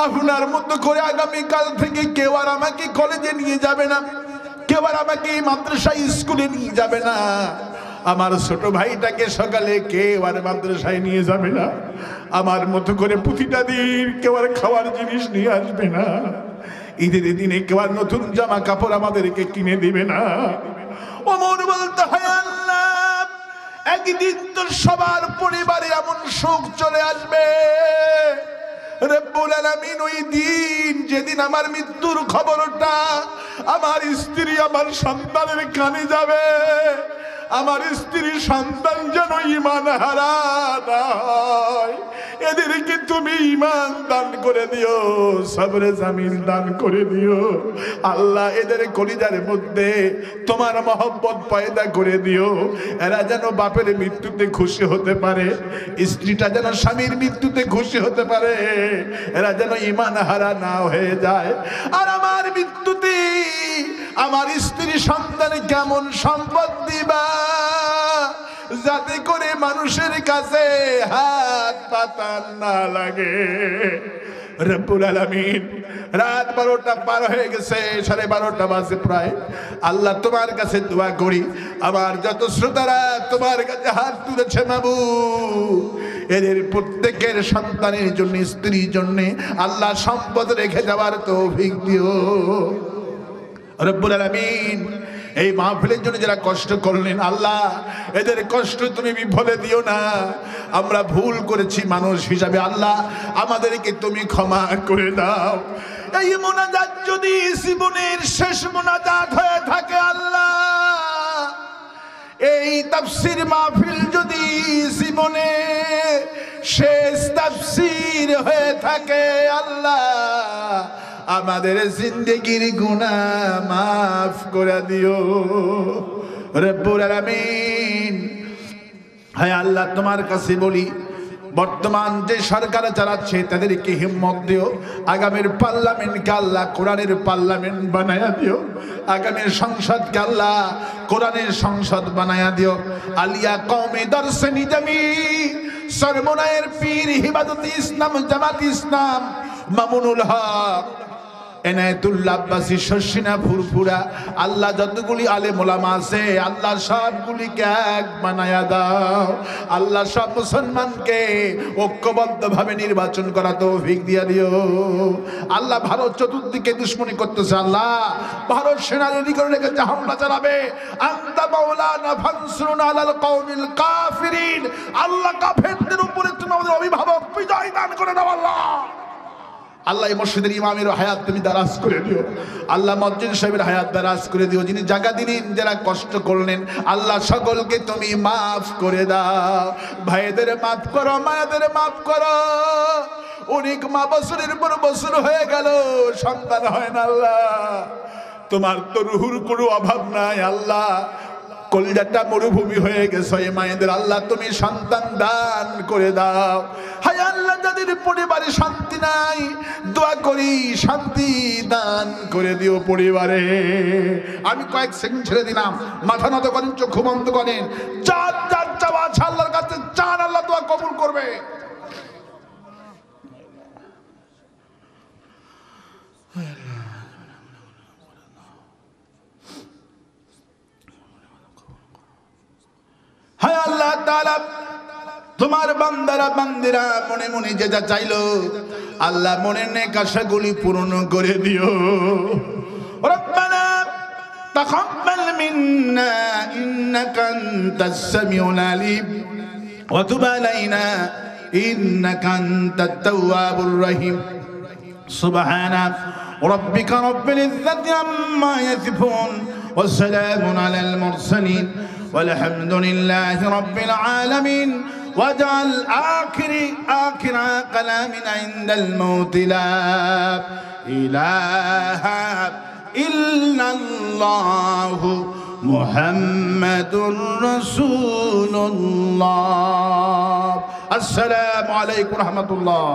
আপনার মতো করে আগামীকাল থেকে কেউ আর আমাকে কলেজে নিয়ে যাবে না, কেউ আর আমাকে মাদ্রাসায় স্কুলে নিয়ে যাবে না, আমার ছোট ভাইটাকে সকালে কেউ আর মাদ্রাসায় নিয়ে যাবে না, আমার মতো করে প্রতিটা দিন কেউ আর খাওয়ার জিনিস নিয়ে আসবে না, ঈদের দিনে কেউ আর নতুন জামা কাপড় আমাদেরকে কিনে দিবে না। ওমর বলতে হয়, আল্লাহ একদিন তো সবার পরিবারে এমন শোক চলে আসবে, রব্বুল আলামিন ওই দিন যেদিন আমার মৃত্যুর খবরটা আমার স্ত্রী আমার সন্তানের কানে যাবে, আমার স্ত্রী সন্তান যেন ঈমান হারা না হয়, এদেরকে তুমি ঈমান দান করে দিও, সবরে জামিল দান করে দিও আল্লাহ। এদের কলিজার মধ্যে তোমার মহব্বত পয়দা করে দিও, এরা যেন বাপের মৃত্যুতে খুশি হতে পারে, স্ত্রীটা যেন স্বামীর মৃত্যুতে খুশি হতে পারে, এরা যেন ঈমান হারা না হয়ে যায়। আর আমার মৃত্যুতে আমার স্ত্রী সন্তান কেমন সম্পদ দিবা, যাতে করে মানুষের কাছে হাত পাতা না লাগে। রব্বুল আলামিন রাত 12টা পার হয়ে গেছে, 12:30 বাজে প্রায়। আল্লাহ তোমার কাছে দোয়া করি, আমার যত শ্রোতারা তোমার কাছে হাত তুলেছে মাবুদ, এদের প্রত্যেকের সন্তানের জন্য, স্ত্রীর জন্য আল্লাহ সম্পদ রেখে যাওয়ার তৌফিক দিও রব্বুল আলামিন। এই মাহফিলের জন্য যারা কষ্ট করলেন আল্লাহ, এদের কষ্ট তুমি বিফলে দিও না। আমরা ভুল করেছি মানুষ হিসাবে, আল্লাহ আমাদেরকে তুমি ক্ষমা করে দাও। এই মোনাজাত যদি জীবনের শেষ মোনাজাত হয়ে থাকে আল্লাহ, এই তাফসীর মাহফিল যদি জীবনে শেষ তাফসীর হয়ে থাকে আল্লাহ, আমাদের জিন্দেগির গুনাহ মাফ করে দিও রব্বুল আলামিন। হায় আল্লাহ, তোমার কাছে বলি, বর্তমান যে সরকার চালাচ্ছে তাদেরকে হিম্মত দিও, আগামীর পার্লামেন্টকে আল্লাহ কোরআনের পার্লামেন্ট বানায়া দিও, আগামীর সংসদকে আল্লাহ কোরআনের সংসদ বানায়া দিও। আলিয়া কওমে দরসে নিজামি সরমনায়ের পীর হিবাদতে ইসলাম জামাত ইসলাম মামুনুল হক এনায়েতুল্লাহ আব্বাসী শর্ষিনা ফুরফুরা আল্লাহ যতগুলি আলেম ওলামা আছে আল্লাহ সবগুলিকে এক বানায়া দাও আল্লাহ সব মুসলমানকে ঐক্যবদ্ধভাবে নির্বাচন করা তৌফিক দিয়া দিও আল্লাহ ভারত চতুর্দিকে দুশ্মনী করতেছে আল্লাহ ভারত সেনা রেডি করে রেখেছে হামলা চালাবে আনতা মাওলানা ফানসুরনা আলাল কওমিল কাফিরিন আল্লাহ কাফেরদের উপরে তুমি আমাদের অভিভাবক বিজয় দান করে দাও আল্লাহ আল্লাহ এই মসজিদের ইমামের হায়াত তুমি দারাজ করে দিও আল্লাহ মসজিদ সাহেবের হায়াত দারাজ করে দিও যিনি জায়গা দিলেন যারা কষ্ট করলেন আল্লাহ সকলকে তুমি মাফ করে দাও ভাইদের মাফ করো মায়েদের মাফ করো অনেক মা বছরের পর বছর হয়ে গেল সন্তান হয় না আল্লাহ তোমার তো রুহুর কোনো অভাব নাই আল্লাহ কলিজাটা মরুভূমি হয়ে গেছে এই মায়েদের আল্লাহ তুমি সন্তান দান করে দাও হায় আল্লাহ যাদের পরিবারে শান্তি নাই দোয়া করি শান্তি দান করে দিও পরিবারে আমি কয়েক সেকেন্ড ছেড়ে দিলাম মাথা নত করেন চোখ বন্ধ করেন চার চার চাওয়া আছে আল্লাহর কাছে চার আল্লাহ দোয়া কবুল করবে হায় আল্লাহ তাআলা তোমার বান্দারা বান্দিরা মনে মনে যেটা চাইলো আল্লাহ মনের নেক আশাগুলি পূরণ করে দিও রব্বানা তাকাব্বাল মিন্না ইন্নাকা আনতাস সামিউল আলিম ওয়া তুব আলাইনা ইন্নাকা আনতাত তাওয়াবুর রহিম সুবহানা রাব্বিকা রাব্বিল ইজ্জাতি আম্মা ইয়াসিফুন ওয়া সালামুন আলাল মুরসালিন والحمد لله رب العالمين واجعل آخر كلامنا عند الموت لا إله إلا الله محمد رسول الله السلام عليكم ورحمة الله